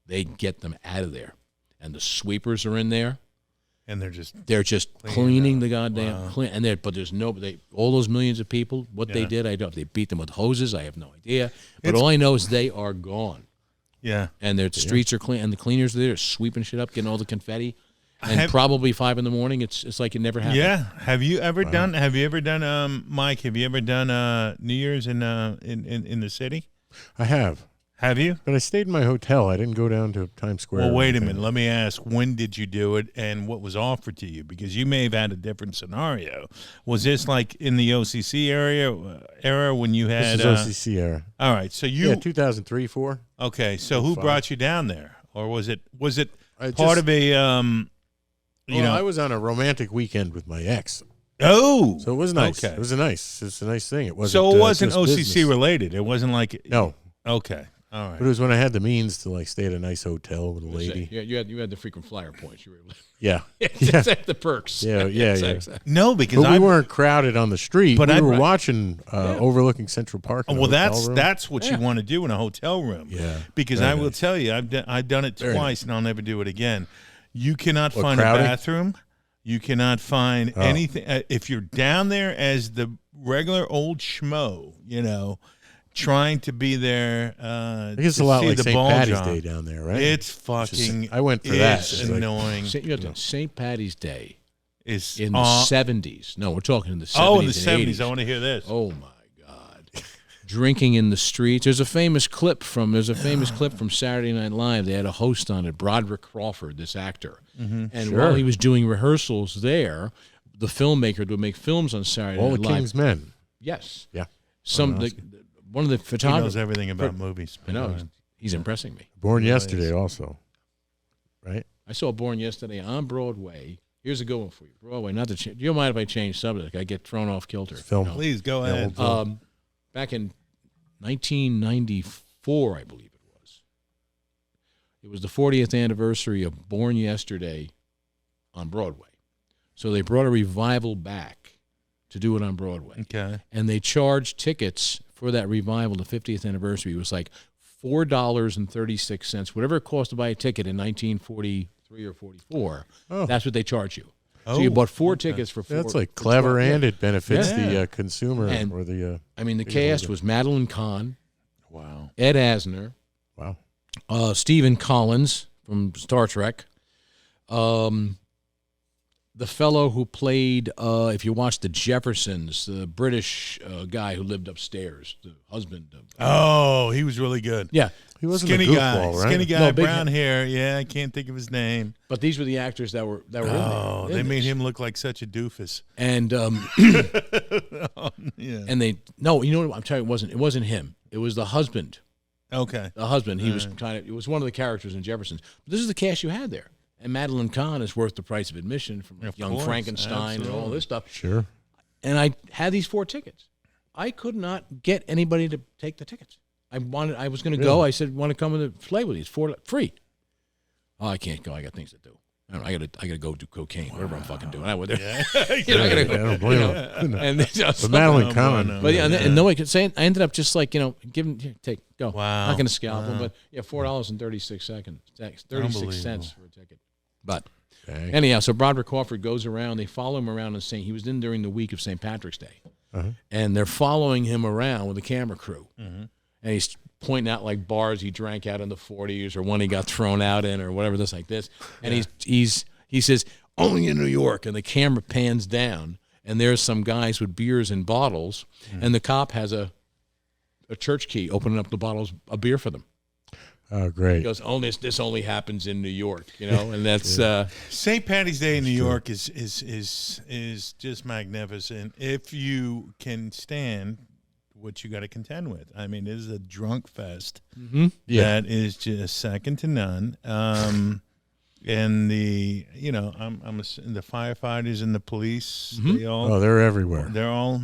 They get them out of there. And the sweepers are in there. And they're just cleaning the goddamn Wow. clean. And but there's all those millions of people, what they did, I don't. They beat them with hoses. I have no idea. But all I know is they are gone. Yeah. And their streets are clean, and the cleaners are there sweeping shit up, getting all the confetti. And probably 5 a.m. It's like it never happened. Yeah. Have you ever done? Mike? Have you ever done New Year's in the city? I have. Have you? But I stayed in my hotel. I didn't go down to Times Square. Well, wait a minute. Let me ask, when did you do it and what was offered to you? Because you may have had a different scenario. Was this like in the OCC era when you had... This is OCC era. All right. So you... Yeah, 2003, 4. Okay. So who 5. brought you down there? Or was it I part of a... I was on a romantic weekend with my ex. Oh! So it was nice. Okay. It was a nice thing. It wasn't. So it wasn't just OCC business. related. It wasn't like... No. Okay. All right. But it was when I had the means to like stay at a nice hotel with a lady. Yeah, you had the frequent flyer points. You were Yeah. It's the perks. Yeah. No, because But we weren't crowded on the street. But we I- were watching overlooking Central Park. in a Well, hotel room. that's what you want to do in a hotel room. Yeah. Because Very I will nice. tell you, I've done it Very twice, and I'll never do it again. You cannot What, find crowded? a bathroom. You cannot find anything. If you're down there as the regular old schmo, trying to be there. I think it's to a lot see like the St. ball Patty's drop. Day down there, right? It's fucking. I went for that. It's It's like- annoying. St. Patty's Day It's in the 70s. No, we're talking in the 70s. Oh, in the and 70s. 80s. I want to hear this. Oh my God! Drinking in the streets. There's a famous clip from Saturday Night Live. They had a host on it, Broderick Crawford, this actor, and Sure. while he was doing rehearsals there, the filmmaker would make films on Saturday All Night the Live. King's Men. Yes. Yeah. One of the He knows photographers. everything about movies. I know he's impressing me. Born Yesterday also. Right? I saw Born yesterday on Broadway. Here's a good one for you. Broadway, not to change. You don't mind if I change subject? I get thrown off kilter. Film. Please go ahead. Back in 1994, I believe it was. It was the 40th anniversary of Born Yesterday on Broadway. So they brought a revival back to do it on Broadway. Okay. And they charged tickets for that revival, the 50th anniversary. It was like $4.36, whatever it cost to buy a ticket in 1943 or 44. Oh. That's what they charge you. So you bought 4 tickets for $4. That's like clever, and it benefits Yeah. the consumer And- or the. I mean, the Big cast holder. was Madeline Kahn, Wow. Ed Asner, Wow. Stephen Collins from Star Trek, the fellow who played, if you watch The Jeffersons, the British guy who lived upstairs, the husband of. Oh, he was really good. Yeah, He wasn't Skinny a guy, goofball, right? skinny guy, No, big brown hair. Yeah, I can't think of his name. but these were the actors that were Oh, in they made this. him look like such a doofus. And Yeah. and they no, you know what I'm telling you, it wasn't him. It was the husband. Okay. The husband. He was kind of. It was one of the characters in Jeffersons. But this is the cast you had there. And Madeline Kahn is worth the price of admission from Of Young course, Frankenstein and all absolutely. this stuff. Sure. And I had these 4 tickets. I could not get anybody to take the tickets. I was going to go. I said, "Want to come and play with you? It's free." Oh, I can't go. I got things to do. I got to go do cocaine, whatever I'm fucking doing. I would. You know, I gotta I go. don't blame him. And they just, But Madeline No, Kahn. no, but yeah, and nobody could say it. I ended up just like give him, take, go. Wow. Not going to scalp him, but yeah, $4.36 cents for a ticket. But Okay. anyhow, so Broderick Crawford goes around. They follow him around and saying he was in during the week of St. Patrick's Day, and they're following him around with a camera crew, and he's pointing out like bars he drank out in the 40s or one he got thrown out in or whatever this like this, and he says only in New York, and the camera pans down, and there's some guys with beers and bottles, and the cop has a church key opening up the bottles of beer for them. Oh, great. He goes, this only happens in New York, and that's St. Patty's Day in New York is just magnificent. If you can stand what you got to contend with. I mean, it is a drunk fest Yeah. that is just second to none. And the firefighters and the police, they all Oh, they're everywhere. they all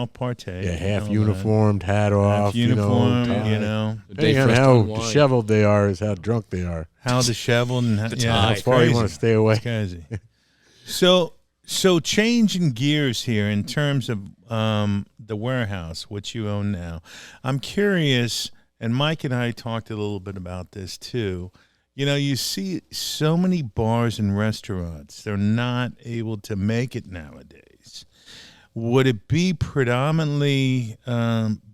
partake. Yeah, half and all that. uniformed, hat off. Half uniform, tie. the day Depending on first how on wine. disheveled they are is how drunk they are. how disheveled and The yeah, tie. How it's far you crazy. want to stay away. It's crazy. So So changing gears here in terms of the Warehouse, which you own now, I'm curious, and Mike and I talked a little bit about this too. You know, you see so many bars and restaurants, they're not able to make it nowadays. Would it be predominantly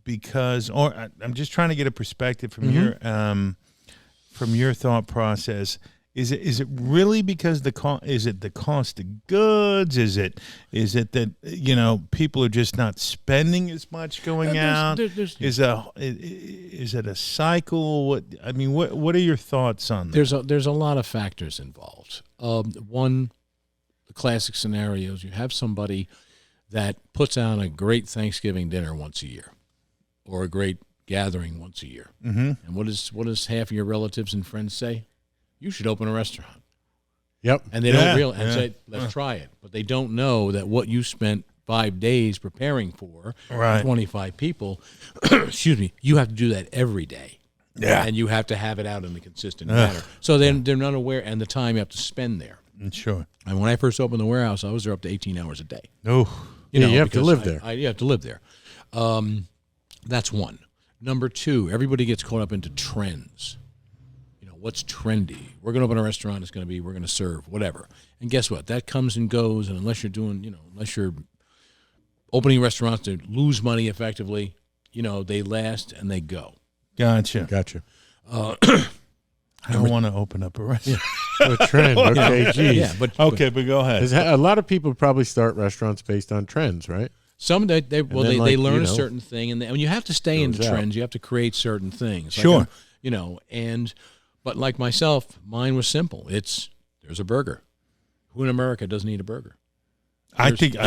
because, or I'm just trying to get a perspective from your thought process. Is it really because is it the cost of goods? Is it that, you know, people are just not spending as much going out? Is it a cycle? What are your thoughts on that? There's a lot of factors involved. One, the classic scenarios, you have somebody that puts on a great Thanksgiving dinner once a year, or a great gathering once a year. Mm-hmm. And what does half of your relatives and friends say? You should open a restaurant. Yep. And they don't realize, and say, let's try it. But they don't know that what you spent 5 days preparing for, right, 25 people, excuse me, you have to do that every day. Yeah. And you have to have it out in a consistent manner. So then they're not aware, and the time you have to spend there. Sure. And when I first opened the Warehouse, I was there up to 18 hours a day. Oh. You have to live there. You have to live there. That's one. Number two, everybody gets caught up into trends. What's trendy? We're going to open a restaurant. It's going to be, we're going to serve, whatever. And guess what? That comes and goes. And unless you're opening restaurants to lose money effectively, they last and they go. Gotcha. I don't want to open up a restaurant. A trend. Okay, geez. Yeah, but go ahead. A lot of people probably start restaurants based on trends, right? Some they learn a certain thing, and you have to stay in the trends. You have to create certain things. Sure. But like myself, mine was simple. There's a burger. Who in America doesn't eat a burger? It's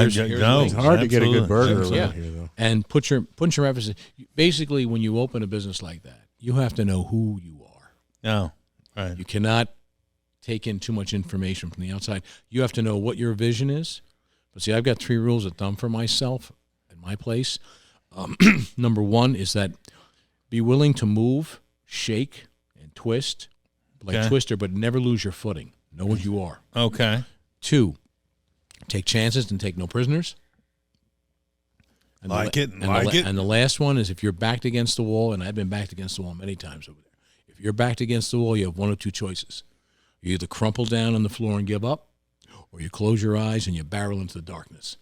hard to get a good burger around here, though. And put your emphasis. Basically, when you open a business like that, you have to know who you are. No, right. You cannot take in too much information from the outside. You have to know what your vision is. But see, I've got 3 rules of thumb for myself at my place. Number 1 is that be willing to move, shake, and twist like Twister, but never lose your footing. Know what you are. Okay. 2, take chances and take no prisoners. And And the last one is if you're backed against the wall, and I've been backed against the wall many times over there. If you're backed against the wall, you have 1 of 2 choices. You either crumple down on the floor and give up, or you close your eyes and you barrel into the darkness.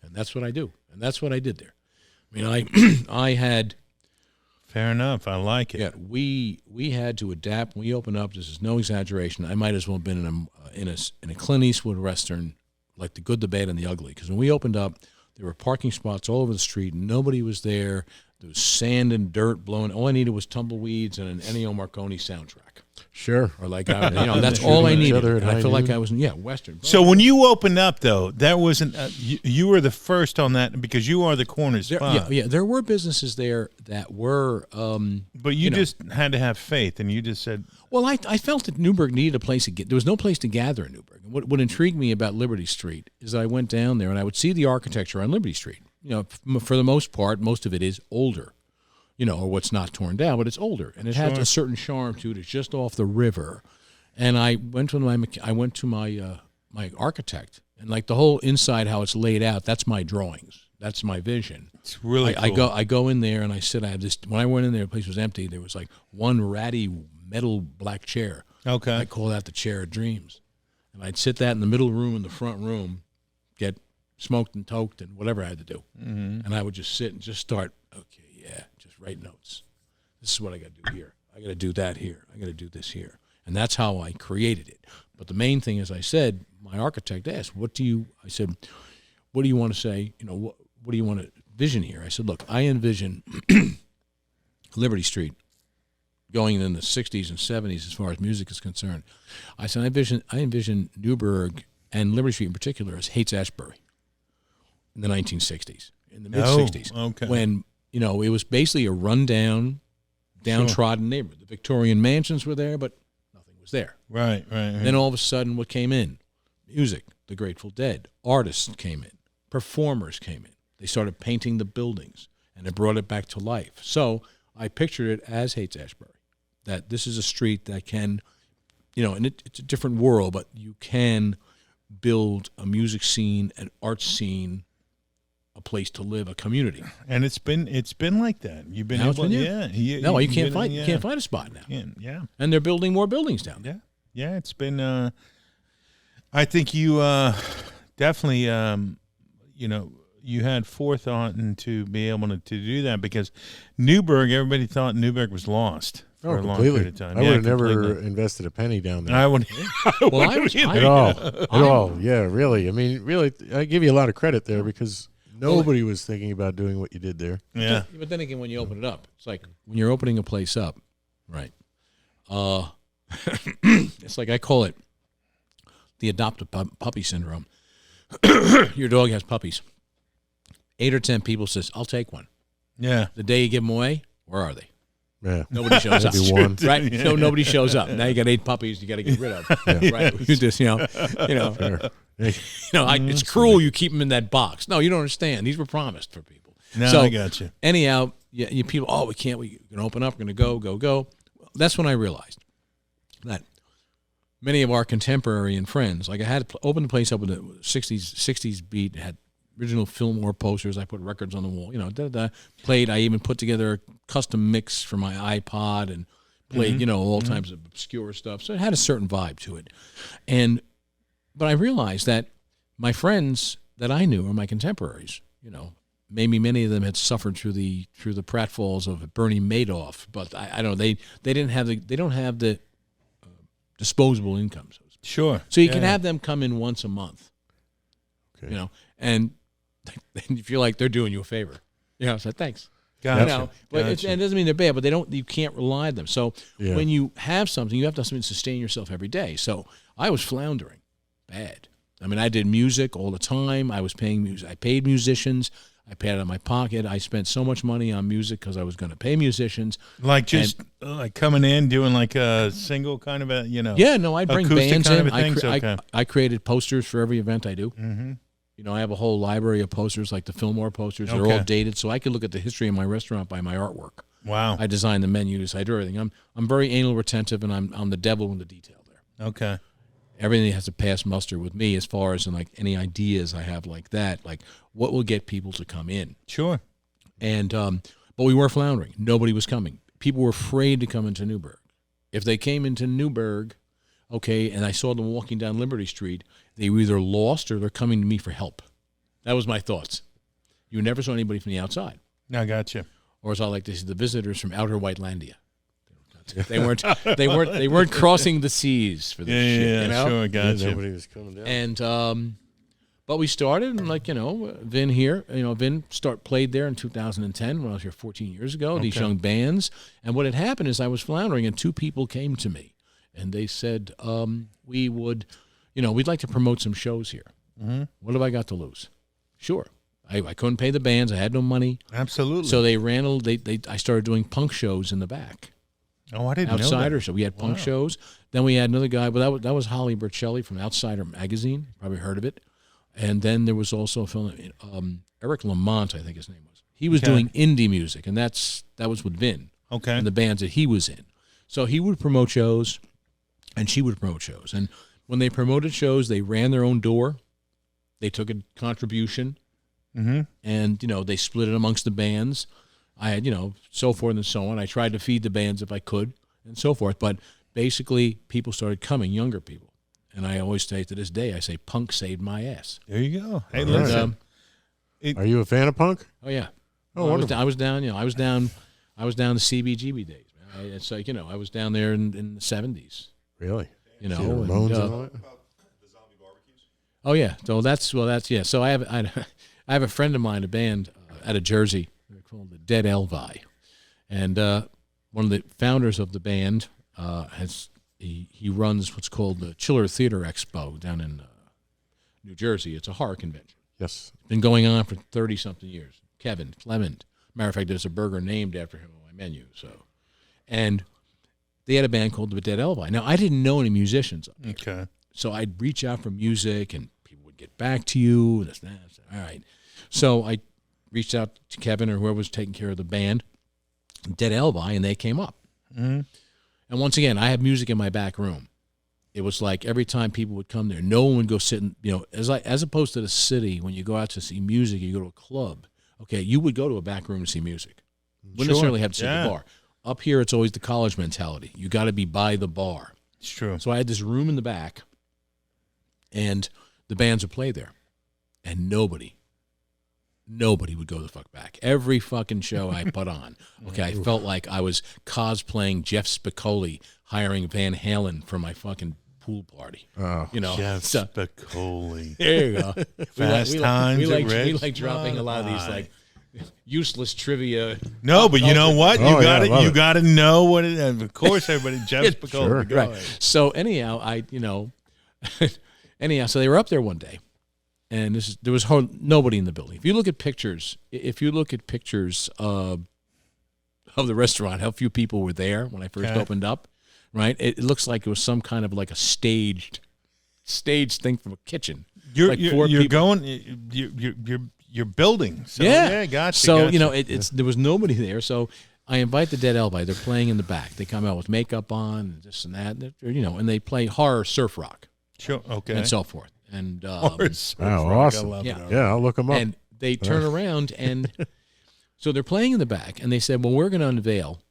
And that's what I do. And that's what I did there. I had... Fair enough. I like it. Yeah, we had to adapt. When we opened up, this is no exaggeration, I might as well have been in a Clint Eastwood Western, like The Good, the Bad, and the Ugly. Because when we opened up, there were parking spots all over the street. Nobody was there. There was sand and dirt blowing. All I needed was tumbleweeds and an Ennio Morricone soundtrack. Sure. Or that's all I needed. And I feel like I was Western. So when you opened up, though, that wasn't you were the first on that because you are the corner spot. Yeah. There were businesses there that were. But you just had to have faith, and you just said. Well, I felt that Newburgh needed a place to get. There was no place to gather in Newburgh. And what intrigued me about Liberty Street is that I went down there and I would see the architecture on Liberty Street. For the most part, most of it is older. Or what's not torn down, but it's older, and it had a certain charm to it. It's just off the river, and I went to my architect, and like the whole inside, how it's laid out, that's my drawings, that's my vision. It's really cool. I go in there, and I said I have this. When I went in there, the place was empty. There was like one ratty metal black chair. Okay, I call that the chair of dreams, and I'd sit that in the middle room, in the front room, get smoked and toked and whatever I had to do, and I would just sit and just start. Okay. Yeah, just write notes. This is what I got to do here. I got to do that here. I got to do this here. And that's how I created it. But the main thing, as I said, my architect asked, what do you want to say? What do you want to vision here? I said, look, I envision Liberty Street going in the 60s and 70s as far as music is concerned. I said, I envision Newburgh and Liberty Street in particular as Haight-Ashbury in the 1960s, in the mid-60s. Okay. When it was basically a rundown, downtrodden neighborhood. The Victorian mansions were there, but nothing was there. Right. Then all of a sudden, what came in? Music, the Grateful Dead. Artists came in. Performers came in. They started painting the buildings, and it brought it back to life. So I pictured it as Haight-Ashbury, that this is a street that can, and it's a different world, but you can build a music scene, an art scene, a place to live, a community. And it's been like that. You've been Now it's able, been yeah. No, you can't find a spot now. Yeah. And they're building more buildings down there. Yeah. It's been. I think you definitely. You had forethought to be able to do that, because Newburgh, everybody thought Newburgh was lost for a long period of time. I would have never invested a penny down there. I would. Well, At all. Yeah, really. I mean, really, I give you a lot of credit there, because nobody was thinking about doing what you did there. Yeah. But then again, when you open it up, it's like when you're opening a place up, right? It's like I call it the adoptive puppy syndrome. Your dog has puppies. 8 or 10 people says, "I'll take one." Yeah. The day you give them away, where are they? Yeah. Nobody shows up. Maybe one. Right? So nobody shows up. Now you got 8 puppies you got to get rid of. Right? You just, Fair. it's cruel you keep them in that box. No, you don't understand. These were promised for people. No, So I got you. anyhow, you people, we can't. We're going to open up. We're going to go. That's when I realized that many of our contemporary and friends, like I had opened the place up with a 60s beat, had original Fillmore posters. I put records on the wall, played. I even put together a custom mix for my iPod and played, all types of obscure stuff. So it had a certain vibe to it. But I realized that my friends that I knew, or my contemporaries, maybe many of them had suffered through the pratfalls of Bernie Madoff, but I don't know, they don't have the disposable income. Sure. So you can have them come in once a month, and you feel like they're doing you a favor. So thanks. Gotcha. But it doesn't mean they're bad, but you can't rely on them. So when you have something, you have to have something to sustain yourself every day. So I was floundering bad. I mean, I did music all the time. I was paying music. I paid musicians. I paid out of my pocket. I spent so much money on music because I was going to pay musicians. Like like coming in, doing like a single kind of Yeah, no, I'd bring bands kind in. of things? I created posters for every event I do. Mm-hmm. I have a whole library of posters, like the Fillmore posters. They're all dated, so I could look at the history of my restaurant by my artwork. Wow. I design the menus. I do everything. I'm very anal retentive, and I'm the devil in the detail there. Okay. Everything has to pass muster with me as far as like any ideas I have like that, like what will get people to come in. Sure. And but we were floundering. Nobody was coming. People were afraid to come into Newburgh. If they came into Newburgh, and I saw them walking down Liberty Street, they were either lost or they're coming to me for help. That was my thoughts. You never saw anybody from the outside. I got you. Or as I like to say, the visitors from outer Whitelandia. They weren't crossing the seas for this shit. Sure, gotcha. Nobody was coming down. And but we started, and Vin here, Vin played there in 2010 when I was here 14 years ago. These young bands, and what had happened is I was floundering, and 2 people came to me, and they said we would, we'd like to promote some shows here. Mm-hmm. What have I got to lose? Sure. I couldn't pay the bands. I had no money. Absolutely. So I started doing punk shows in the back. Oh, I didn't know that. Outsider show. We had punk shows. Then we had another guy, but that was Holly Bercelli from Outsider magazine. Probably heard of it. And then there was also a film, Eric Lamont, I think his name was. He was doing indie music, and that was with Vin. Okay. And the bands that he was in. So he would promote shows, and she would promote shows. And when they promoted shows, they ran their own door. They took a contribution, and they split it amongst the bands. I had, so forth and so on. I tried to feed the bands if I could, and so forth. But basically, people started coming, younger people. And I always say to this day, I say, punk saved my ass. There you go. Hey, All listen. Are you a fan of punk? Oh yeah. Oh, I was down. I was down the CBGB days. Man. It's like I was down there in the 70s. Really? See the Ramones and all that? Oh yeah. So that's yeah. So I have a friend of mine, a band out of Jersey. They're called the Dead Elvi, and one of the founders of the band he runs what's called the Chiller Theater Expo down in New Jersey. It's a horror convention. Yes. It's been going on for 30-something years. Kevin Clement. Matter of fact, there's a burger named after him on my menu. So, and they had a band called the Dead Elvi. Now, I didn't know any musicians up there. Okay. So I'd reach out for music, and people would get back to you. This, that. All right. So I reached out to Kevin or whoever was taking care of the band, Dead Elvi, and they came up. Mm-hmm. And once again, I have music in my back room. it was like every time people would come there, no one would go sit in, as opposed to the city, when you go out to see music, you go to a club. Okay, you would go to a back room to see music. Wouldn't necessarily have to sit at the bar. Up here, it's always the college mentality. You got to be by the bar. It's true. So I had this room in the back, and the bands would play there, and nobody would go the fuck back. Every fucking show I put on, okay, I felt like I was cosplaying Jeff Spicoli, hiring Van Halen for my fucking pool party. Oh, Jeff Spicoli. There you go. Fast times at Rick's. We like dropping a lot of these like useless trivia. No, but you know what? Oh, You got to know what it is. Of course, everybody, Jeff Spicoli. Sure. Right. So anyhow, so they were up there one day, and there was nobody in the building. If you look at pictures of the restaurant, how few people were there when I first opened up, right? It looks like it was some kind of like a staged thing from a kitchen. You're building. So, gotcha. So gotcha. There was nobody there. So I invite the Dead Elby. They're playing in the back. They come out with makeup on, and this and that. And they play horror surf rock. Sure. Okay. And so forth. And awesome. I'll look them up. And they turn around, and so they're playing in the back, and they said, well, we're going to unveil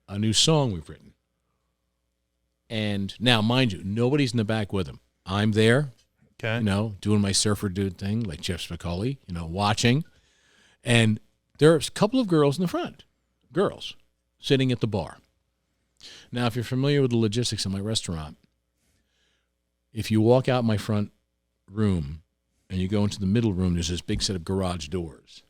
a new song we've written. And now, mind you, nobody's in the back with them. I'm there, doing my surfer dude thing, like Jeff Spicoli, watching. And there's a couple of girls in the front, sitting at the bar. Now, if you're familiar with the logistics of my restaurant, if you walk out my front room and you go into the middle room, there's this big set of garage doors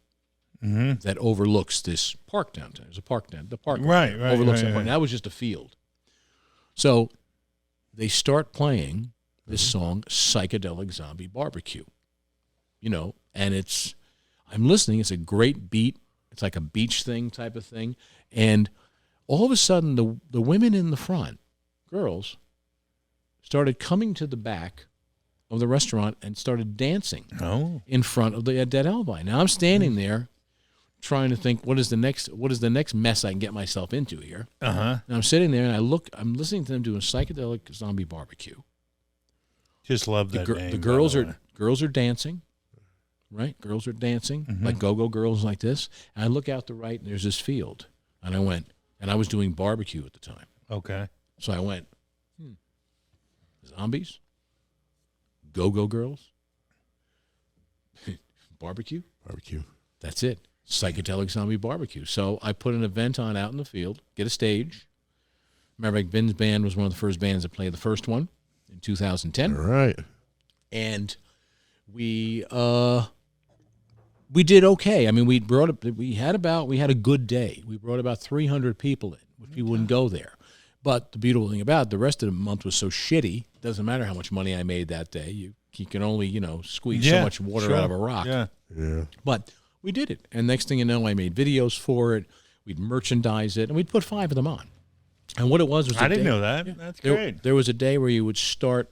that overlooks this park downtown. There's a park down. The park overlooks that park. That was just a field. So they start playing this song, Psychedelic Zombie Barbecue, and I'm listening. It's a great beat. It's like a beach thing type of thing. And all of a sudden, the women in the front, girls, started coming to the back of the restaurant and started dancing in front of the Dead Elby. Now I'm standing there trying to think, what is the next mess I can get myself into here? And I'm sitting there and I'm listening to them doing Psychedelic Zombie Barbecue. Just love that name. The girls are dancing, right? Girls are dancing like go-go girls like this. And I look out the right and there's this field. And I went, and I was doing barbecue at the time. Okay. So I went, zombies, go-go girls, barbecue. That's it. Psychedelic Zombie Barbecue. So I put an event on out in the field, get a stage. Remember, Vin's band was one of the first bands that played the first one in 2010. All right. And we did okay. I mean, we had a good day. We brought about 300 people in, which people wouldn't go there. But the beautiful thing about it, the rest of the month was so shitty. Doesn't matter how much money I made that day. You can only, squeeze so much water out of a rock. Yeah. But we did it. And next thing you know, I made videos for it. We'd merchandise it. And we'd put 5 of them on. And what it was I didn't know that. Yeah, that's great. There was a day where you would start.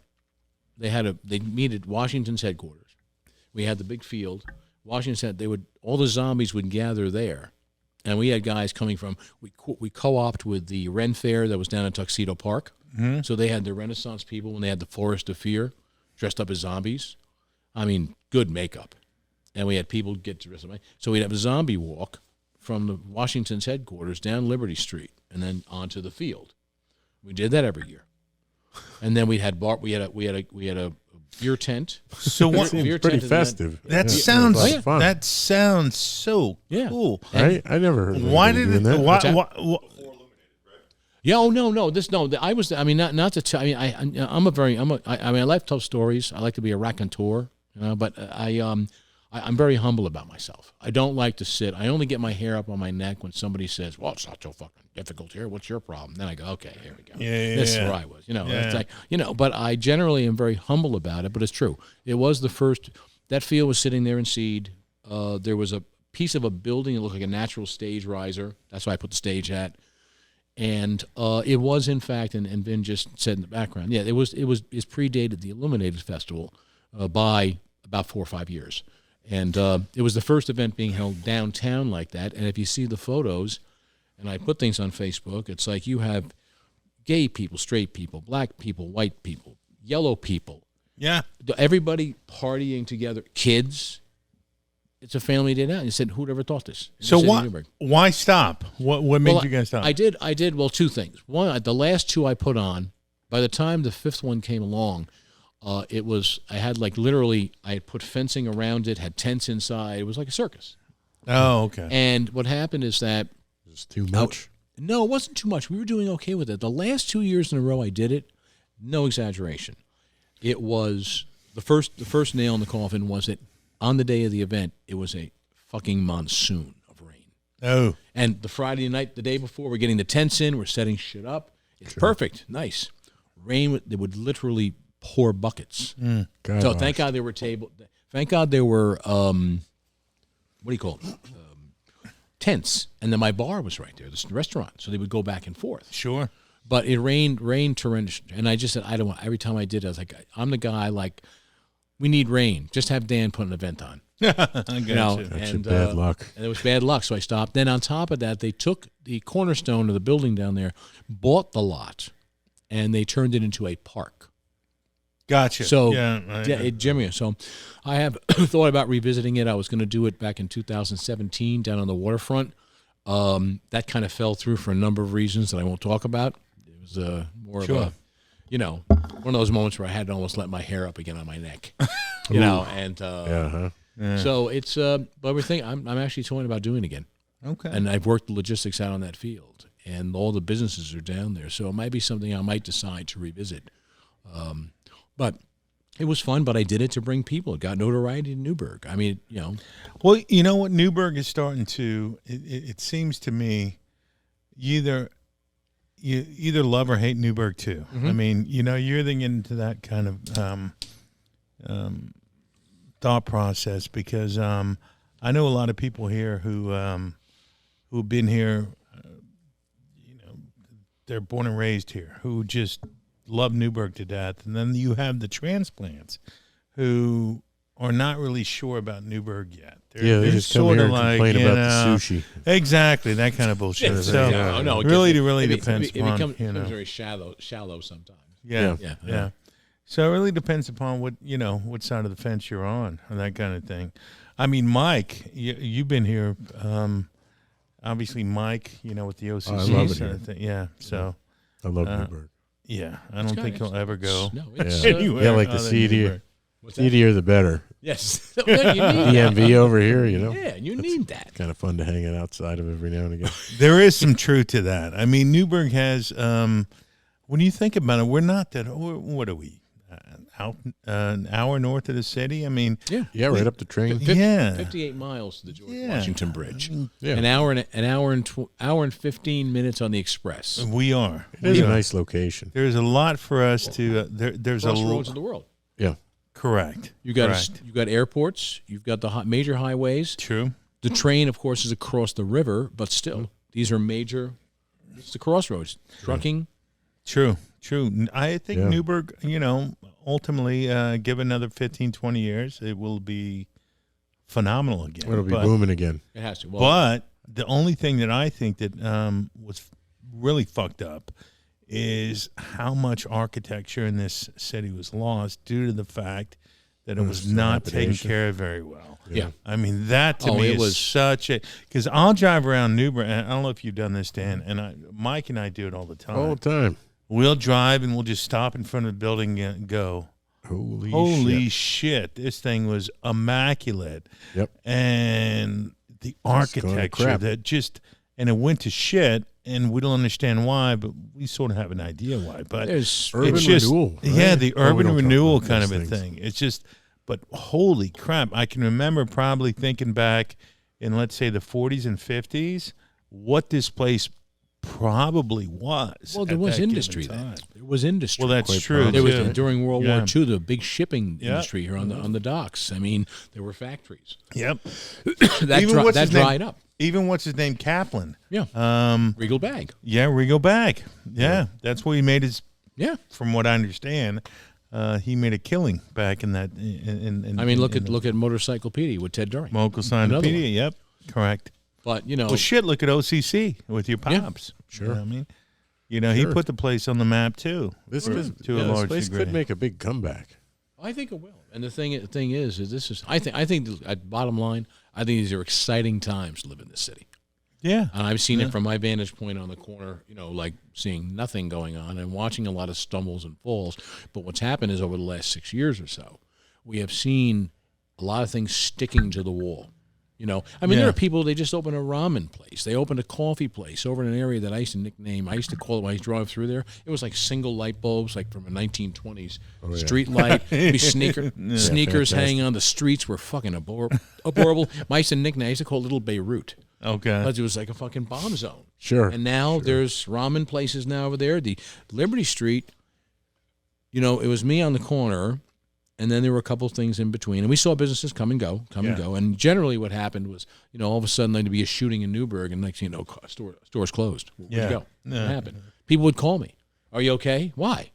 They'd meet at Washington's headquarters. We had the big field. Washington said all the zombies would gather there. And we had guys coming from, we co-opted with the Ren Fair that was down in Tuxedo Park. So they had the Renaissance people when they had the Forest of Fear dressed up as zombies. I mean, good makeup. And we had people get dressed up. So we'd have a zombie walk from the Washington's headquarters down Liberty Street and then onto the field. We did that every year. And then we had a beer tent. So what? Seems pretty festive. That sounds fun. That sounds so cool. Right? I never heard. Why did it? Why? Yeah. Oh no. I was. I mean, not to tell. I mean, I like to tell stories. I like to be a raconteur. But I'm very humble about myself. I don't like to sit. I only get my hair up on my neck when somebody says, "Well, it's not so fucking difficult here. What's your problem?" Then I go, "Okay, here we go. This is where I was." It's like, But I generally am very humble about it. But it's true. It was the first. That field was sitting there in seed. There was a piece of a building that looked like a natural stage riser. That's why I put the stage at. And it was, in fact, and Vin just said in the background, it predated the Illuminated Festival by about 4 or 5 years. And it was the first event being held downtown like that. And if you see the photos, and I put things on Facebook, it's like you have gay people, straight people, black people, white people, yellow people. Yeah. Everybody partying together, kids. It's a family day now. And you said, who'd ever thought this? So why stop? What made you guys stop? I did. Well, two things. One, the last two I put on. By the time the fifth one came along, I had I had put fencing around it, had tents inside. It was like a circus. Oh, okay. And what happened is that It was too much. No, it wasn't too much. We were doing okay with it. The last 2 years in a row I did it, no exaggeration. It was the first nail in the coffin was that on the day of the event, it was a fucking monsoon of rain. Oh. And the Friday night, the day before, we're getting the tents in, we're setting shit up. It's perfect, nice. Rain, they would literally pour buckets. So thank God there were Thank God there were what do you call it? Tents, and then my bar was right there, this restaurant. So they would go back and forth. Sure. But it rained torrential, and I just said I don't want. Every time I did, I was like, I'm the guy. Like, we need rain. Just have Dan put an event on. That's bad luck. And it was bad luck, so I stopped. Then on top of that, they took the cornerstone of the building down there, bought the lot, and they turned it into a park. Gotcha. So, Jimmy, so I have thought about revisiting it. I was going to do it back in 2017 down on the waterfront. That kind of fell through for a number of reasons that I won't talk about. It was more of a, one of those moments where I had to almost let my hair up again on my neck, and so it's, but I'm actually toying about doing it again. Okay. And I've worked the logistics out on that field, and all the businesses are down there. So it might be something I might decide to revisit. But it was fun, but I did it to bring people. It got notoriety in Newburgh. I mean, Well, you know what? Newburgh is starting to, it seems to me, you either love or hate Newburgh too. Mm-hmm. I mean, you're getting into that kind of thought process because I know a lot of people here who've been here, they're born and raised here, who just love Newburgh to death. And then you have the transplants who are not really sure about Newburgh yet. They just come here and complain about the sushi. Exactly, that kind of bullshit. So it really depends upon, it becomes very shallow sometimes. Yeah. So it really depends upon what side of the fence you're on and that kind of thing. I mean, Mike, you've been here. Obviously, Mike, with the OCC I love it sort of thing. Yeah, so I love Newburgh. Yeah, I don't think he'll ever go. No, it's, anywhere. Yeah, like the seedier the better. Yes. You need DMV over here, Yeah, you need that. Kind of fun to hang it outside of every now and again. There is some truth to that. I mean, Newburgh has, when you think about it, we're not that, what are we? An hour north of the city. I mean, right up the train. 58 miles to the George Washington Bridge. An hour and 15 minutes on the express. We are. It is a nice location. There's a lot for us to. There's crossroads of the world. Yeah, correct. You got airports. You've got the major highways. True. The train, of course, is across the river, but still, these are major. It's the crossroads. Trucking. True. I think Newburgh, ultimately, give another 15, 20 years, it will be phenomenal again. It'll be booming again. It has to. Well, but the only thing that I think that was really fucked up is how much architecture in this city was lost due to the fact that it was not taken care of very well. Yeah. I mean, that to me was such a, because I'll drive around Newburgh, and I don't know if you've done this, Dan, and Mike and I do it all the time. All the time. We'll drive and we'll just stop in front of the building and go, holy shit, this thing was immaculate. Yep. And the architecture that just, and it went to shit, and we don't understand why, but we sort of have an idea why. But there's urban renewal. Right? Yeah, the urban renewal kind of a thing. It's just, but holy crap, I can remember probably thinking back in, let's say, the 40s and 50s, what this place probably was. Well, there was industry then. There was industry. Well, that's true. There was during World War II, the big shipping industry here on the docks. I mean, there were factories. Yep. that dried up. Even what's his name, Kaplan. Yeah. Regal Bag. Yeah, Regal Bag. Yeah, that's where he made his. Yeah. From what I understand, he made a killing back in that. I mean, look at Motorcyclopedia with Ted During. Motorcyclopedia. Yep. Correct. But well, shit. Look at OCC with your pops. Yeah, sure. You know what I mean, He put the place on the map too. This to a large place degree. could make a big comeback. I think it will. And the thing is this is I think at bottom line, I think these are exciting times to live in this city. Yeah. And I've seen it from my vantage point on the corner, like seeing nothing going on and watching a lot of stumbles and falls. But what's happened is over the last 6 years or so, we have seen a lot of things sticking to the wall. There are people, they just opened a ramen place. They opened a coffee place over in an area that I used to call it when I used to drive through there. It was like single light bulbs, like from a 1920s street light. Be sneakers fantastic. hanging on the streets were fucking adorable. I used to call it Little Beirut. Okay. Because it was like a fucking bomb zone. Sure. And now there's ramen places now over there. The Liberty Street, it was me on the corner. And then there were a couple of things in between. And we saw businesses come and go. And generally what happened was, all of a sudden there'd be a shooting in Newburgh, and next thing you know, store's closed. Where'd you go? What happened? People would call me. Are you okay? Why?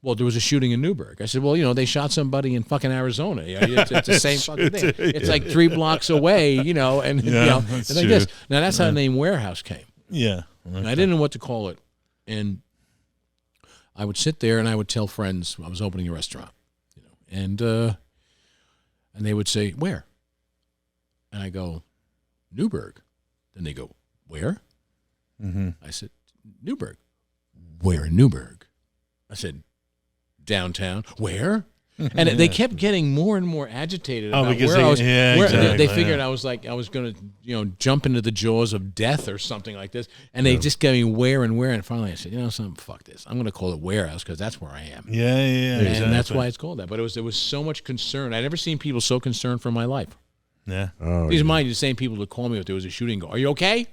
Well, there was a shooting in Newburgh. I said, well, they shot somebody in fucking Arizona. It's the same fucking thing. It's like 3 blocks away, and, that's and like this. Now, that's how the name Wherehouse came. Yeah. And I didn't know what to call it. And I would sit there and I would tell friends I was opening a restaurant. And they would say, where? And I go, Newburgh. Then they go, where? Mm-hmm. I said, Newburgh. Where in Newburgh? I said, downtown. Where? And they kept getting more and more agitated about because where I was. exactly, they figured I was going to, jump into the jaws of death or something like this. And they just gave me where. And finally I said, something, fuck this. I'm going to call it Wherehouse because that's where I am. Yeah. And that's why it's called that. But there was so much concern. I'd never seen people so concerned for my life. Yeah. Oh, These are the same people that call me if there was a shooting. Go, are you okay?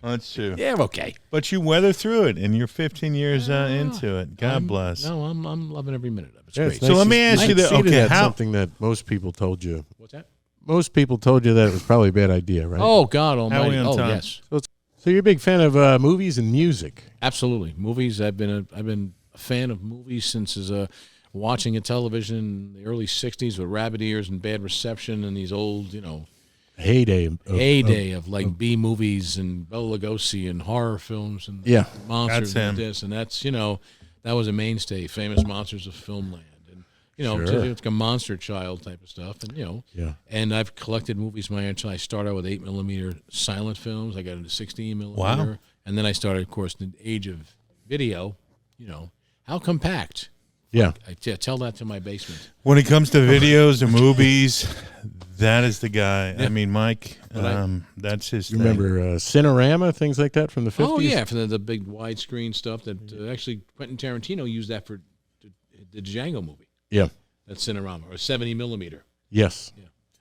That's true. Yeah, I'm okay. But you weather through it, and you're 15 years into it. God bless. No, I'm loving every minute of it. It's Yeah, great. it's So let me ask you that. that. Okay, That's how? something that most people told you. What's that? Most people told you that it was probably a bad idea, right? Oh, God almighty. on Oh, time? yes. So you're a big fan of movies and music. Absolutely. Movies, I've been a fan of movies since watching a television in the early 60s with rabbit ears and bad reception and these old, Heyday of like B movies and Bela Lugosi and horror films and Yeah. monsters That's and him. this and that's that was a mainstay, famous monsters of filmland and Sure. it's like a monster child type of stuff and Yeah. and I've collected movies my entire. I started out with 8mm silent films. I got into 16mm. Wow. And then I started, of course, in the age of video. How compact. Yeah. I tell that to my basement. When it comes to videos and movies, that is the guy. I mean, Mike, that's his You thing. remember Cinerama, things like that from the 50s? Oh yeah, for the big widescreen stuff that actually Quentin Tarantino used that for the Django movie. Yeah. That's Cinerama or 70mm. Yes.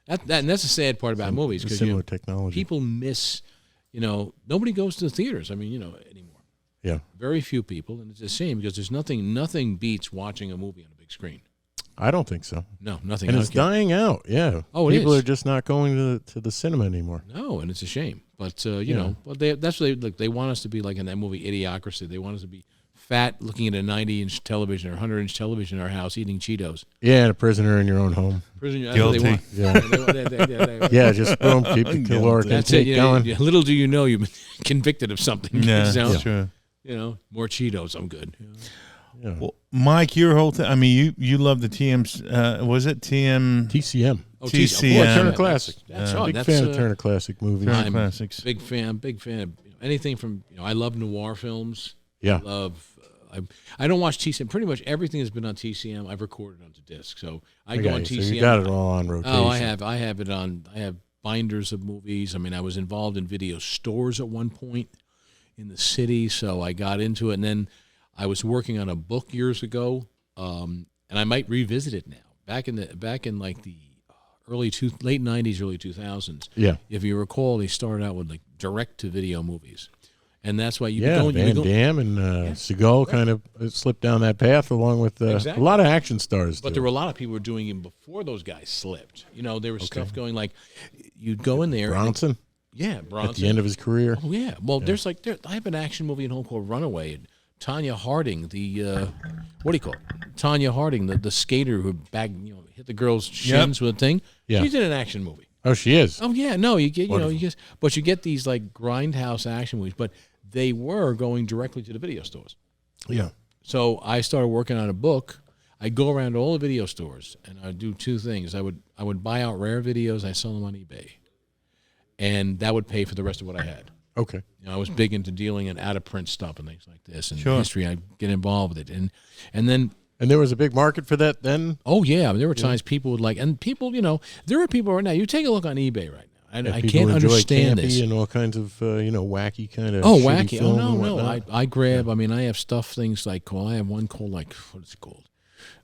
And that's the sad part about movies because Similar technology. people miss. Nobody goes to the theaters. I mean, anymore. Yeah. Very few people, and it's a shame because there's nothing beats watching a movie on a big screen. I don't think so. No, nothing. And I it's don't care. dying out. Yeah. Oh, it People is. are just not going to the cinema anymore. No, and it's a shame. But that's what they want us to be like in that movie Idiocracy. They want us to be fat, looking at a 90-inch television or 100-inch television in our house, eating Cheetos. Yeah, and a prisoner in your own home. Prison, that's what they Guilty. want. Yeah. Yeah, just boom, keep the caloric That's it. intake going. Little do you know you've been convicted of something. Yeah, So, that's true. more Cheetos, I'm good. Yeah. Well, Mike, your whole thing. I mean, you love the TM. Was it TM? TCM. Oh, TCM. of course, Turner Classic. Big fan of uh, Turner Classic movies. Turner I'm Classics. Big fan of anything from, I love noir films. Yeah. I love, I don't watch TCM. Pretty much everything that's been on TCM, I've recorded onto disc. So I go on So TCM. you got it all on rotation. Oh, I have it on. I have binders of movies. I mean, I was involved in video stores at one point in the city, so I got into it. And then I was working on a book years ago, and I might revisit it now. Back in like the late '90s, early 2000s. Yeah. If you recall, they started out with like direct to video movies, and that's why Van Damme and Seagal kind of slipped down that path along with Exactly. a lot of action stars. But too. there were a lot of people who were doing it before those guys slipped. There was stuff going like, you'd go in there. Bronson Yeah, Bronson. at the end of his career. Oh yeah. Well, I have an action movie at home called Runaway. And Tanya Harding, the what do you call it? Tanya Harding, the skater who hit the girl's shins with a thing. Yeah. She's in an action movie. Oh, she is. Oh yeah, no, you get Wonderful. but you get these like grindhouse action movies, but they were going directly to the video stores. Yeah. So I started working on a book. I'd go around to all the video stores and I'd do two things. I would buy out rare videos, I sell them on eBay. And that would pay for the rest of what I had. Okay. I was big into dealing in out of print stuff and things like this and Sure. history. I'd get involved with it. And then And there was a big market for that then? oh yeah, there were times people would and people, there are people right now. You take a look on eBay right now. And Yeah, I people can't enjoy understand campy this. and all kinds of, wacky kind of. Oh, shitty wacky! Oh film no, and no! whatnot. I grab. I mean, I have things like I have one called like what is it called?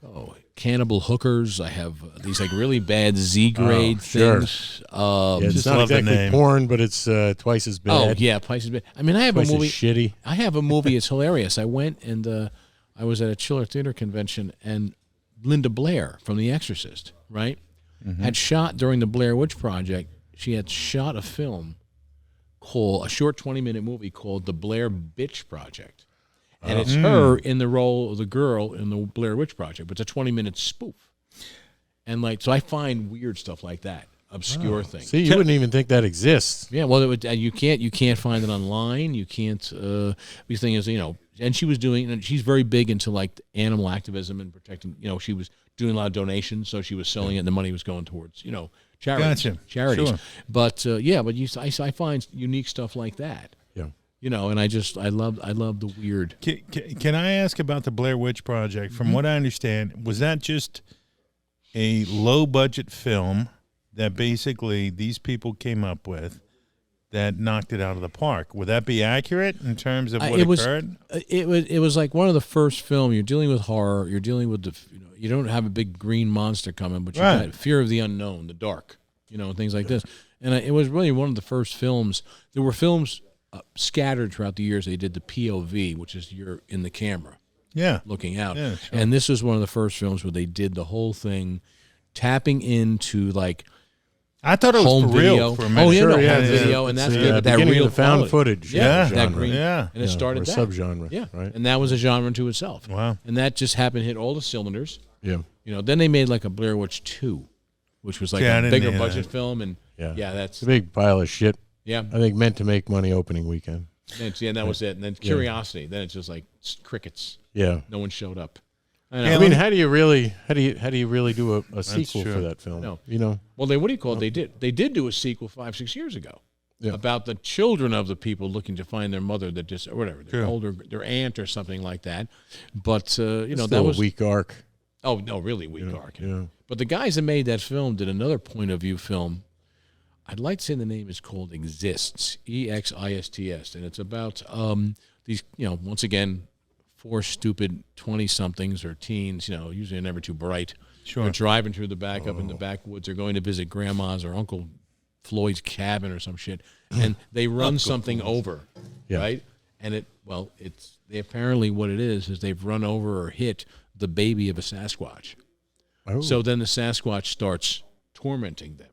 Oh, Cannibal Hookers. I have these like really bad Z grade sure. things. Yeah, it's Just not love the exactly name. porn, but it's twice as bad. Oh yeah, Price is Bad. I mean, I have Twice a movie. as shitty. I have a movie. It's hilarious. I went and I was at a Chiller Theater convention, and Linda Blair from The Exorcist, right, had shot during the Blair Witch Project. She had shot a film called a short 20-minute movie called The Blair Bitch Project, and it's her in the role of the girl in the Blair Witch Project, but it's a 20-minute spoof. And so I find weird stuff like that, obscure things. See, you wouldn't even think that exists. Yeah, well, you can't find it online. You can't. The thing is, and she was doing, and she's very big into like animal activism and protecting. She was doing a lot of donations, so she was selling it, and the money was going towards charities. Gotcha. Charities. Sure. But I find unique stuff like that. Yeah. And I love the weird. Can I ask about the Blair Witch Project? From what I understand, was that just a low budget film that basically these people came up with that knocked it out of the park? Would that be accurate in terms of what occurred? It was like one of the first film. You're dealing with horror. You're dealing with you don't have a big green monster coming, but you Right. got fear of the unknown, the dark, things like this. And it was really one of the first films. There were films scattered throughout the years. They did the POV, which is you're in the camera Yeah. looking out. Yeah, sure. And this was one of the first films where they did the whole thing, tapping into like I thought it was home for real video. for a minute. Oh yeah, Sure, no, yeah, home yeah. video, and It's that's the, gave it that beginning real of the found quality. footage. Yeah, that genre. green. Yeah. And it started or that. subgenre. Yeah, Right. and that was a genre unto itself. Wow. And that just happened to hit all the cylinders. Yeah. Then they made like a Blair Witch 2, which was like Yeah, I a didn't bigger hear budget that. film, and Yeah. that's It's a big pile of shit. yeah. I think meant to make money opening weekend. And that was it. And then Curiosity. Then it's just like crickets. Yeah. No one showed up. I mean, how do you really do a sequel true. for that film? No. Well, what do you call it? They did do a sequel 5-6 years ago Yeah. about the children of the people looking to find their mother that just or whatever their True. older their aunt or something like that. But Still that was a weak arc. oh no really weak arc. Yeah. But the guys that made that film did another point of view film. I'd like to say the name is called Exists, EXISTS, and it's about these once again 4 stupid 20-somethings or teens, usually never too bright. Sure. They're driving through the back up in the backwoods. They're going to visit grandma's or Uncle Floyd's cabin or some shit, and they run something over, Yeah. right? And they apparently what it is they've run over or hit the baby of a Sasquatch. Oh. So then the Sasquatch starts tormenting them.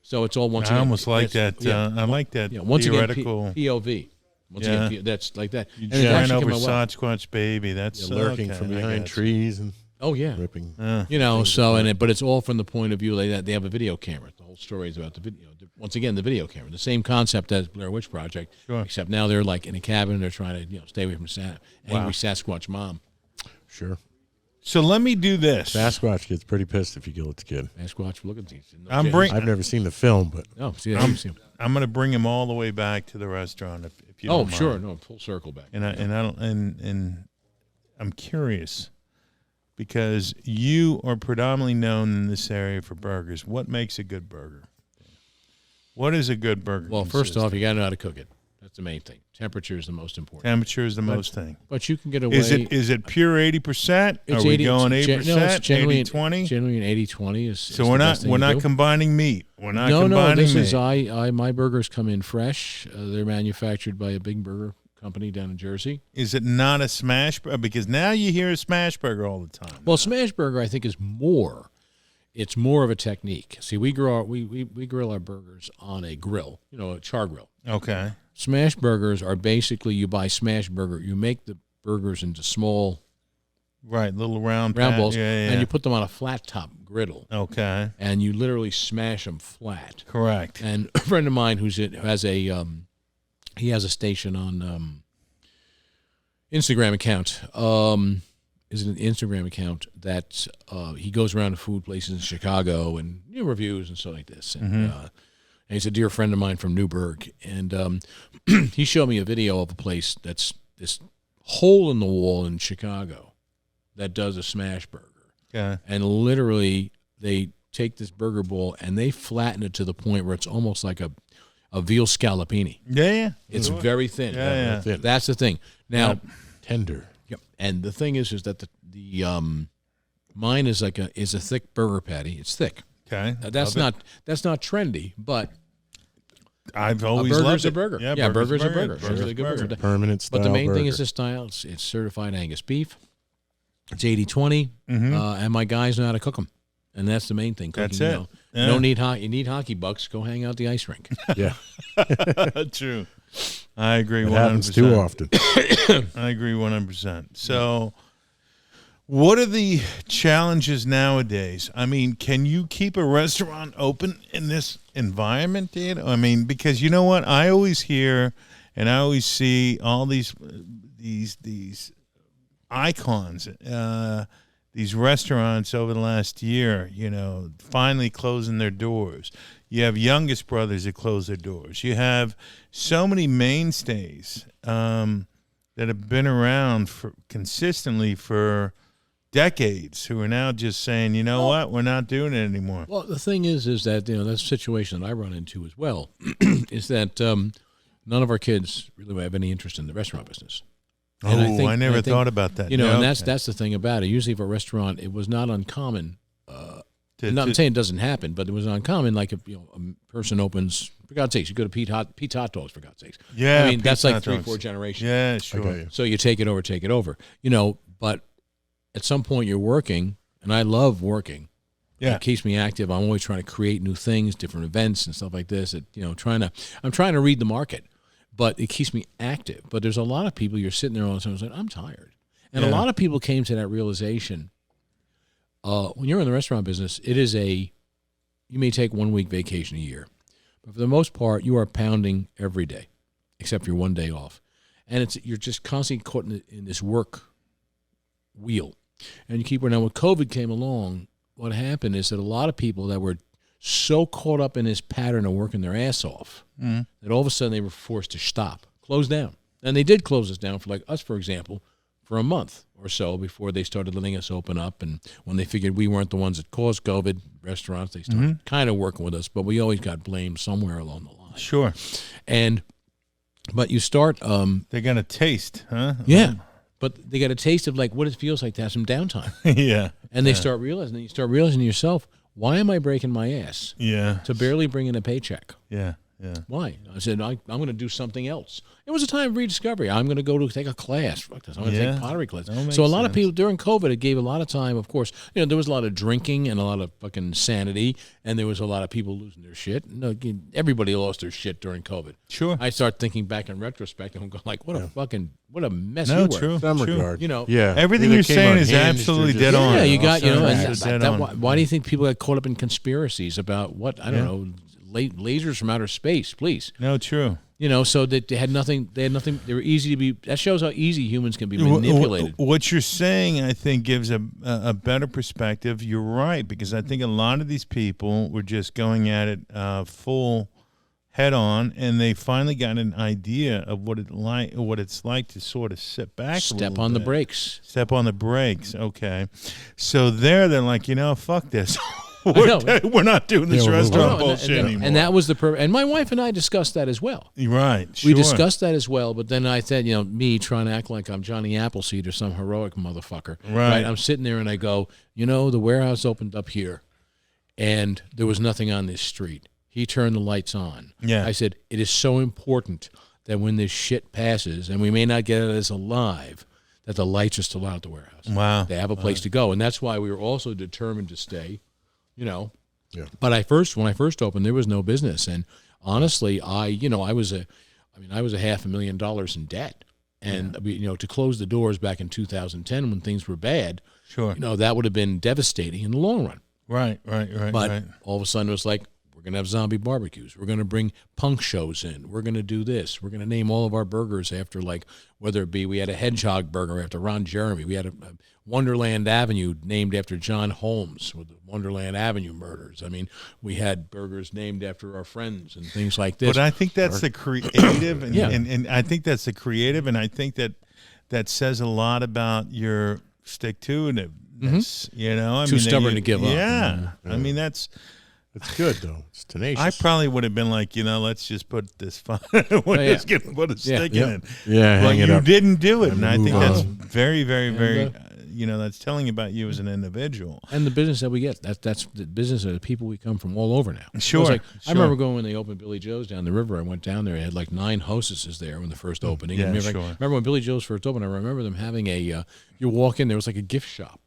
So it's all once I again. almost like it's- that. I like that once theoretical. again, POV. Once Yeah. again, that's like that. You And it shine actually over came out well. Sasquatch baby. That's lurking okay, from I behind guess. trees and Oh yeah. ripping. But it's all from the point of view they have a video camera. The whole story is about the video. Once again, the video camera, the same concept as Blair Witch Project, Sure. except now they're like in a cabin. They're trying to stay away from angry Sasquatch mom. Sure. So let me do this. Sasquatch gets pretty pissed if you kill its kid. Sasquatch, look at these. No I'm kidding. bring- I've never seen the film, but No, see, that's- I'm going to bring him all the way back to the restaurant if you oh, don't sure, mind. no, full circle back. And I don't and I'm curious because you are predominantly known in this area for burgers. What makes a good burger? What is a good burger? Well, first consist off, you got to know how to cook it. That's the main thing. Temperature is the most important. temperature is the most thing. But you can get away. Is it pure 80%? Are we going 80%? No, it's generally 80-20? Generally an 80-20 is. So is we're the not best thing to do. combining meat. We're not No, combining this meat. is my burgers come in fresh. They're manufactured by a big burger company down in Jersey. Is it not a smash burger? Because now you hear a smash burger all the time. Well, smash burger I think is more. It's more of a technique. See, we grill our burgers on a grill, a char grill. Okay. Smash burgers are basically you buy smash burger. You make the burgers into small Right, little round balls, Yeah, yeah. and you put them on a flat top griddle, Okay. and you literally smash them flat. Correct. And a friend of mine who has a he has a station on Instagram account. Is an Instagram account that he goes around to food places in Chicago and reviews and stuff like this. And, and he's a dear friend of mine from Newburgh, and he showed me a video of a place that's this hole in the wall in Chicago that does a smash burger. Okay. And literally, they take this burger bowl and they flatten it to the point where it's almost like a veal scallopini. Yeah. It's very thin. Yeah. Thin. That's the thing. Now, Tender. yep. And the thing is that the mine is is a thick burger patty. It's thick. Okay. That's not trendy, but I've a always burger's loved a it. burger. Yeah, burger's a burger. It's a Burger's really a good burger. burger. Permanent style. But the main thing burger. is the style. It's certified Angus beef. It's 80-20, and my guys know how to cook them. And that's the main thing. Cooking, That's it. You know. You don't need you need hockey bucks. Go hang out at the ice rink. Yeah. True. I agree. It 100%. happens too often. I agree 100%. So, what are the challenges nowadays? I mean, can you keep a restaurant open in this environment, Dan? I mean, because you know what? I always hear and I always see all these icons, these restaurants over the last year, finally closing their doors. You have youngest brothers that close their doors. You have so many mainstays that have been around consistently for decades who are now just saying, you know what, we're not doing it anymore. Well, the thing is that that's a situation that I run into as well, is that none of our kids really have any interest in the restaurant business. And I never thought about that. And that's the thing about it. Usually, for a restaurant, it was not uncommon. I'm saying it doesn't happen, but it was uncommon. Like if a person opens, for God's sakes, you go to Pete's Hot Dogs, for God's sakes. Yeah, I mean that's like Pete's Hot 3-4 generations. Yeah, sure. So you take it over. But at some point you're working, and I love working. Yeah, it keeps me active. I'm always trying to create new things, different events and stuff like this. I'm trying to read the market, but it keeps me active. But there's a lot of people, you're sitting there all the time saying, I'm tired. And a lot of people came to that realization. When you're in the restaurant business, you may take 1 week vacation a year, but for the most part, you are pounding every day, except your 1 day off, and you're just constantly caught in this work wheel, and you keep. Now, when COVID came along, what happened is that a lot of people that were so caught up in this pattern of working their ass off that all of a sudden they were forced to close down, and they did close us down for, like us, for example, for a month or so before they started letting us open up. And when they figured we weren't the ones that caused COVID, restaurants, they started kind of working with us, but we always got blamed somewhere along the line. Sure. But you start... they got a taste, huh? Yeah. But they got a taste of like what it feels like to have some downtime. Yeah. And they start realizing, you start realizing to yourself, why am I breaking my ass to barely bring in a paycheck? Yeah. Yeah. Why? I said, I'm going to do something else. It was a time of rediscovery. I'm going to go to take a class. Fuck this. I'm going to take pottery class. So a lot of people during COVID, it gave a lot of time. Of course, there was a lot of drinking and a lot of fucking insanity, and there was a lot of people losing their shit. Everybody lost their shit during COVID. Sure. I start thinking back in retrospect, and I'm going like, what a mess you were. True. Some regard. Yeah. Everything you're saying is absolutely dead on. Yeah, you got, and why do you think people got caught up in conspiracies about what, I don't know, lasers from outer space, please? No, true. So that they had nothing. They were easy to be. That shows how easy humans can be manipulated. What you're saying, I think, gives a better perspective. You're right, because I think a lot of these people were just going at it full head on, and they finally got an idea of what it's like to sort of sit back, step on the brakes. Step on the brakes. Okay, so they're like, fuck this. We're not doing this restaurant bullshit anymore. And that was and my wife and I discussed that as well. Right. We discussed that as well, but then I said, me trying to act like I'm Johnny Appleseed or some heroic motherfucker. Right. I'm sitting there and I go, the warehouse opened up here and there was nothing on this street. He turned the lights on. Yeah. I said, it is so important that when this shit passes, and we may not get it as alive, that the lights are still out at the warehouse. Wow. They have a place to go. And that's why we were also determined to stay. Yeah. But when I first opened, there was no business, and honestly, I was $500,000 in debt. And to close the doors back in 2010 when things were bad, Sure. that would have been devastating in the long run. Right. But all of a sudden it was like, we're going to have zombie barbecues. We're going to bring punk shows in. We're going to do this. We're going to name all of our burgers after, like, whether it be, we had a hedgehog burger after Ron Jeremy. We had a Wonderland Avenue named after John Holmes with the Wonderland Avenue murders. I mean, we had burgers named after our friends and things like this. But I think that's the creative, and, Yeah. and I think that's the creative, and I think that says a lot about your stick-to-itiveness, Too stubborn to give up. Yeah. I mean, it's good though. It's tenacious. I probably would have been like, let's just put this we're just going to put a stick in it. Yeah, But hang it you up. didn't do it, And and I think move that's on. very, very, very, that's telling about you as an individual. And the business that we get, that's the business of the people we come from all over now. Sure, It was like, I sure. remember going when they opened Billy Joe's down the river. I went down there. They had like 9 hostesses there when the first opening. Yeah, And sure. remember when Billy Joe's first opened, I remember them having you walk in, there was like a gift shop.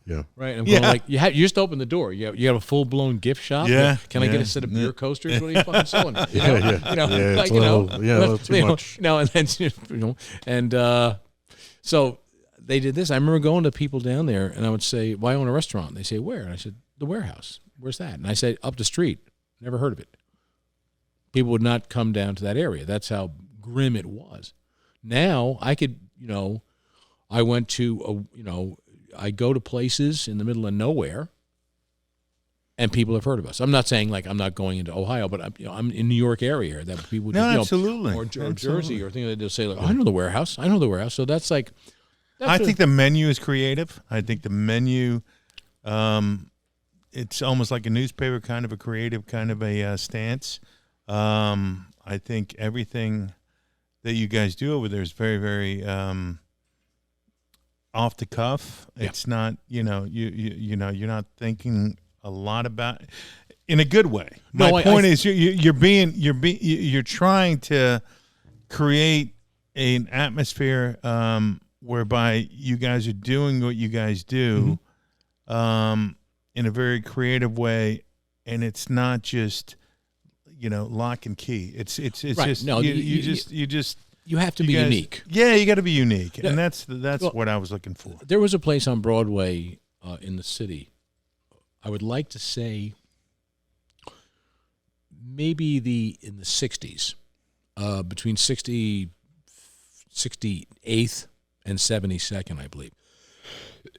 Yeah. Right, I'm going like, you just open the door. You have a full blown gift shop. Yeah, Like, can I get yeah, a set of beer coasters? What are you fucking selling? Yeah. It's a little too much. And then and so they did this. I remember going to people down there, and I would say, "Why own a restaurant?" They say, "Where?" And I said, "The Warehouse." Where's that? And I said, "Up the street." Never heard of it. People would not come down to that area. That's how grim it was. Now I could, I went to I go to places in the middle of nowhere, and people have heard of us. I'm not saying like I'm not going into Ohio, but I'm in New York area that people No, absolutely. or Absolutely. Jersey or things like that. They'll say like, I know the Warehouse. So that's like, I think the menu is creative. I think the menu, it's almost like a newspaper, kind of a creative, kind of a stance. I think everything that you guys do over there is very, very off the cuff. Yeah. It's not, you're not thinking a lot about in a good way. No, My point is you're trying to create an atmosphere whereby you guys are doing what you guys do in a very creative way, and it's not just lock and key. It's Right. just No, you have to you be guys- unique. Yeah, you got to be unique, Yeah. and that's Well, what I was looking for. There was a place on Broadway in the city. I would like to say maybe in the 60s, between 68th and 72nd, I believe.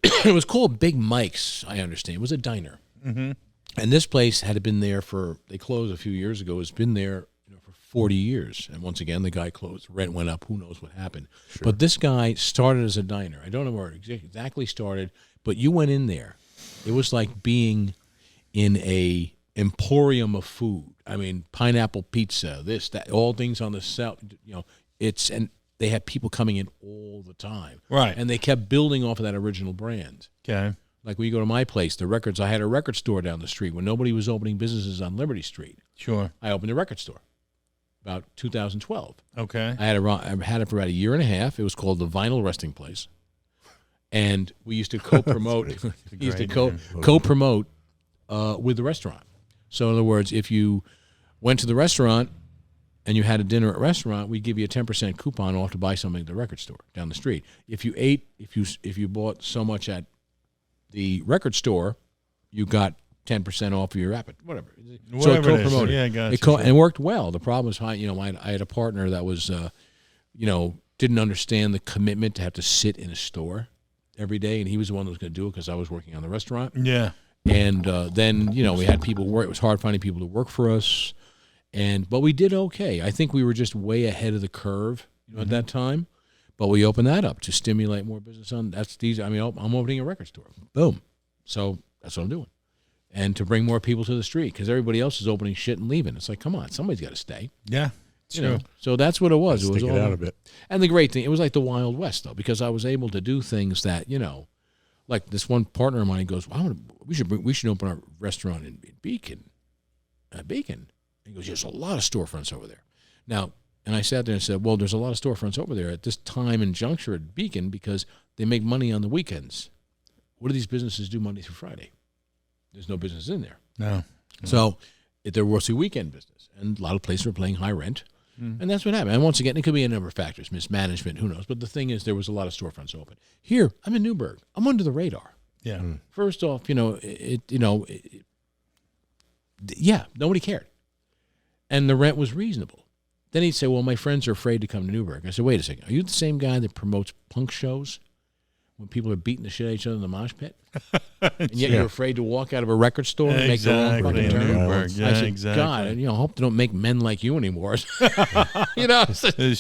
It was called Big Mike's, I understand. It was a diner. Mm-hmm. And this place had been there they closed a few years ago. It's been there for 40 years. And once again, the guy closed. Rent went up. Who knows what happened? Sure. But this guy started as a diner. I don't know where it exactly started, but you went in there. It was like being in a emporium of food. I mean, pineapple pizza, this, that, all things on the south. And they had people coming in all the time. Right. And they kept building off of that original brand. Okay. Like when you go to my place, I had a record store down the street when nobody was opening businesses on Liberty Street. Sure. I opened a record store about 2012. Okay. I had it for about a year and a half. It was called the Vinyl Resting Place. And we used to co-promote co-promote with the restaurant. So in other words, if you went to the restaurant and you had a dinner at a restaurant, we'd give you a 10% coupon off to buy something at the record store down the street. If you bought so much at the record store, you got 10% off of your whatever. So it co-promoted. Yeah, gotcha. And it worked well. The problem is, I had a partner that was, didn't understand the commitment to have to sit in a store every day, and he was the one that was going to do it because I was working on the restaurant. Yeah. And then, we had people work. It was hard finding people to work for us, but we did okay. I think we were just way ahead of the curve at that time. But we opened that up to stimulate more business I'm opening a record store. Boom. So that's what I'm doing. And to bring more people to the street because everybody else is opening shit and leaving. It's like, come on, somebody's got to stay. Yeah. True. So that's what it was. It was Stick it out a bit. And the great thing, it was like the Wild West, though, because I was able to do things that, like this one partner of mine goes, we should open a restaurant in Beacon. Beacon. He goes, there's a lot of storefronts over there. Now, and I sat there and said, well, there's a lot of storefronts over there at this time and juncture at Beacon because they make money on the weekends. What do these businesses do Monday through Friday? There's no business in there. No. So there was a weekend business, and a lot of places were paying high rent. And that's what happened. And once again, it could be a number of factors, mismanagement, who knows. But the thing is, there was a lot of storefronts open. Here, I'm in Newburgh. I'm under the radar. Yeah. First off, yeah, nobody cared. And the rent was reasonable. Then he'd say, well, my friends are afraid to come to Newburgh. I said, wait a second. Are you the same guy that promotes punk shows when people are beating the shit out of each other in the mosh pit? And yet you're afraid to walk out of a record store and make the wrong fucking turn? Yeah, I said, exactly. God, I hope they don't make men like you anymore. It's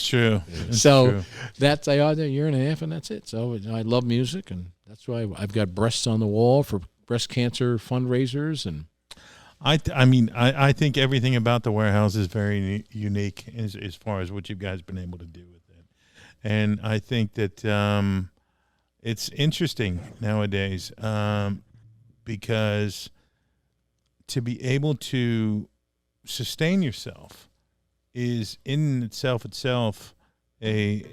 true. It's so true. that's, I was there a year and a half, and that's it. So I love music, and that's why I've got breasts on the wall for breast cancer fundraisers. And I think everything about the Warehouse is very unique as far as what you guys been able to do with it. And I think that it's interesting nowadays because to be able to sustain yourself is in itself a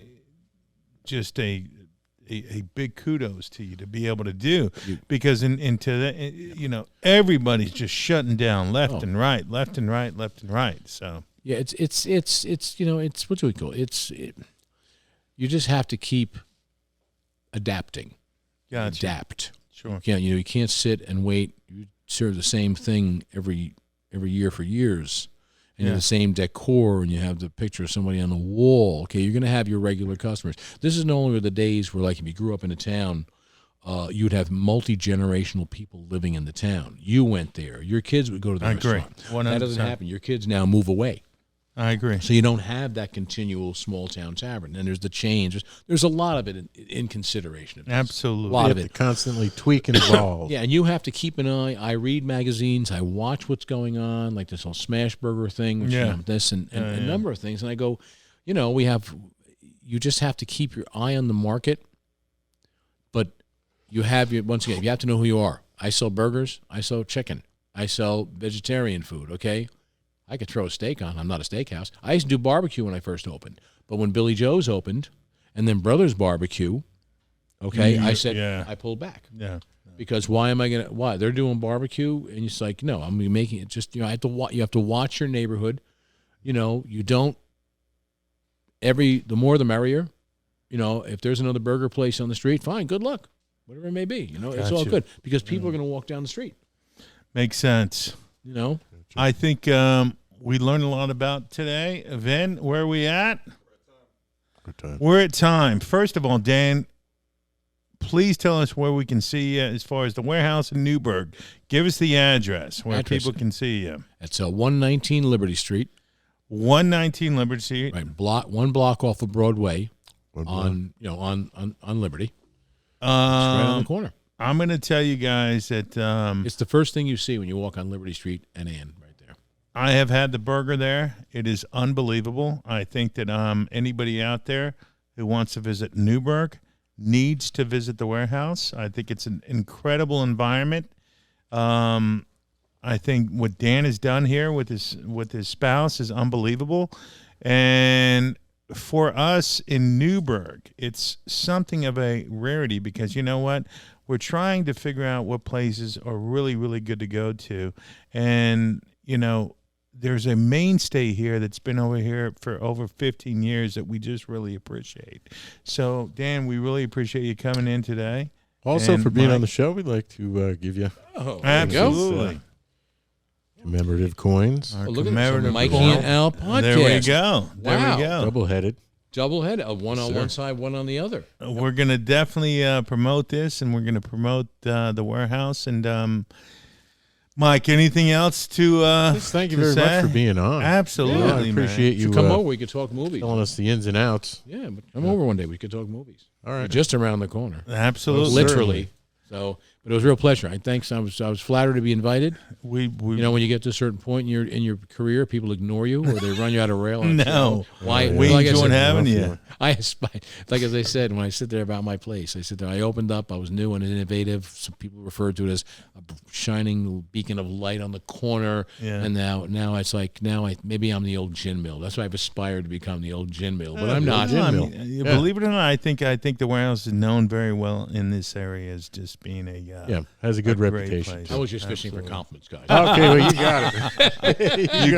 big kudos to you to be able to do, because everybody's just shutting down left and right. So yeah, it's what do we call it? You just have to keep adapting. Gotcha. Adapt. Sure. You can't sit and wait. You serve the same thing every year for years, and you have the same decor, and you have the picture of somebody on the wall. Okay, you're going to have your regular customers. This is no longer the days where, like, if you grew up in a town, you'd have multi-generational people living in the town. You went there. Your kids would go to the restaurant. 100%. That doesn't happen. Your kids now move away. I agree. So you don't have that continual small town tavern. And there's the change. There's a lot of it in consideration of this. Absolutely. A lot of You it. have to constantly tweak and evolve. Yeah, and you have to keep an eye. I read magazines. I watch what's going on, like this whole Smash Burger thing, which, this and a number of things. And I go, you just have to keep your eye on the market. But once again, you have to know who you are. I sell burgers. I sell chicken. I sell vegetarian food, okay? I could throw a steak on. I'm not a steakhouse. I used to do barbecue when I first opened. But when Billy Joe's opened and then Brothers Barbecue, okay, I said, I pulled back. Yeah. Because why? They're doing barbecue, and it's like, no, I'm making it just, you have to watch your neighborhood. You don't, the more the merrier. If there's another burger place on the street, fine, good luck. Whatever it may be, it's all good. Because people are going to walk down the street. Makes sense. I think we learned a lot about today. Vin, where are we at? We're at time. First of all, Dan, please tell us where we can see you as far as the Warehouse in Newburgh. Give us the address where people can see you. It's 119 Liberty Street. 119 Liberty Street. Right, one block off of Broadway on Liberty. It's right on the corner. I'm going to tell you guys that it's the first thing you see when you walk on Liberty Street and Ann right there. I have had the burger there. It is unbelievable. I think that anybody out there who wants to visit Newburgh needs to visit the Warehouse. I think it's an incredible environment. I think what Dan has done here with his spouse is unbelievable. And for us in Newburgh, it's something of a rarity because you know what? We're trying to figure out what places are really, really good to go to. And, there's a mainstay here that's been over here for over 15 years that we just really appreciate. So, Dan, we really appreciate you coming in today. Also, for being on the show, we'd like to give you absolutely commemorative coins. Look at the Mikey and Al podcast. There we go. There Wow. we go. Double-headed. One on one side, one on the other. We're going to definitely promote this, and we're going to promote the Warehouse. And, Mike, anything else to Just thank you very much for being on. Absolutely, I appreciate you come over. We could talk movies. telling us the ins and outs. Yeah, but come over one day. We could talk movies. All right. You're just around the corner. Absolutely. Literally. So, but it was a real pleasure. I was flattered to be invited. We when you get to a certain point in your career, people ignore you or they run you out of rail. No. Why? We like enjoyed having you. I aspire, like as I said, when I sit there about my place, I sit there. I opened up. I was new and innovative. Some people referred to it as a shining beacon of light on the corner. Yeah. And now it's like maybe I'm the old gin mill. That's why I've aspired to become the old gin mill, but I'm not. Believe it or not, I think the Warehouse is known very well in this area as just being has a good reputation. place. I was just fishing for compliments, guys. Okay, well, you got it. You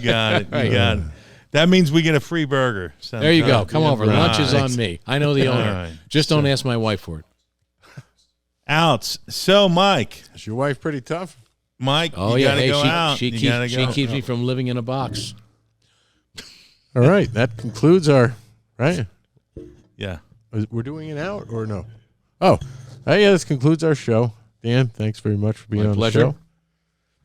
got it. Right. That means we get a free burger. There you go. Come over. right. Lunch is on me. I know the owner. right. Just don't ask my wife for it. Outs. So, Mike. Is your wife pretty tough? Mike, Oh, you yeah. got to Hey, go out. she You gotta go. keeps me from living in a box. All right. That concludes our, right? Yeah. We're doing it out or no? Oh, yeah, this concludes our show. Dan, thanks very much for being My on pleasure. the show.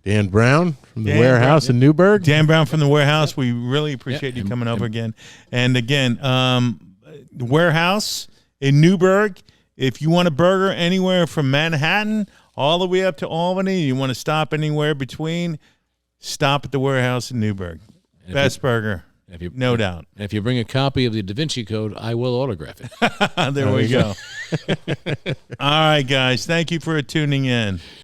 Dan Brown from the Dan Warehouse Brown, in Newburgh. Dan Brown from the Warehouse. We really appreciate Yeah, you coming over again. And again, the Warehouse in Newburgh. If you want a burger anywhere from Manhattan all the way up to Albany, you want to stop anywhere between, stop at the Warehouse in Newburgh. Best burger, no doubt. And if you bring a copy of the Da Vinci Code, I will autograph it. There we go. All right, guys. Thank you for tuning in.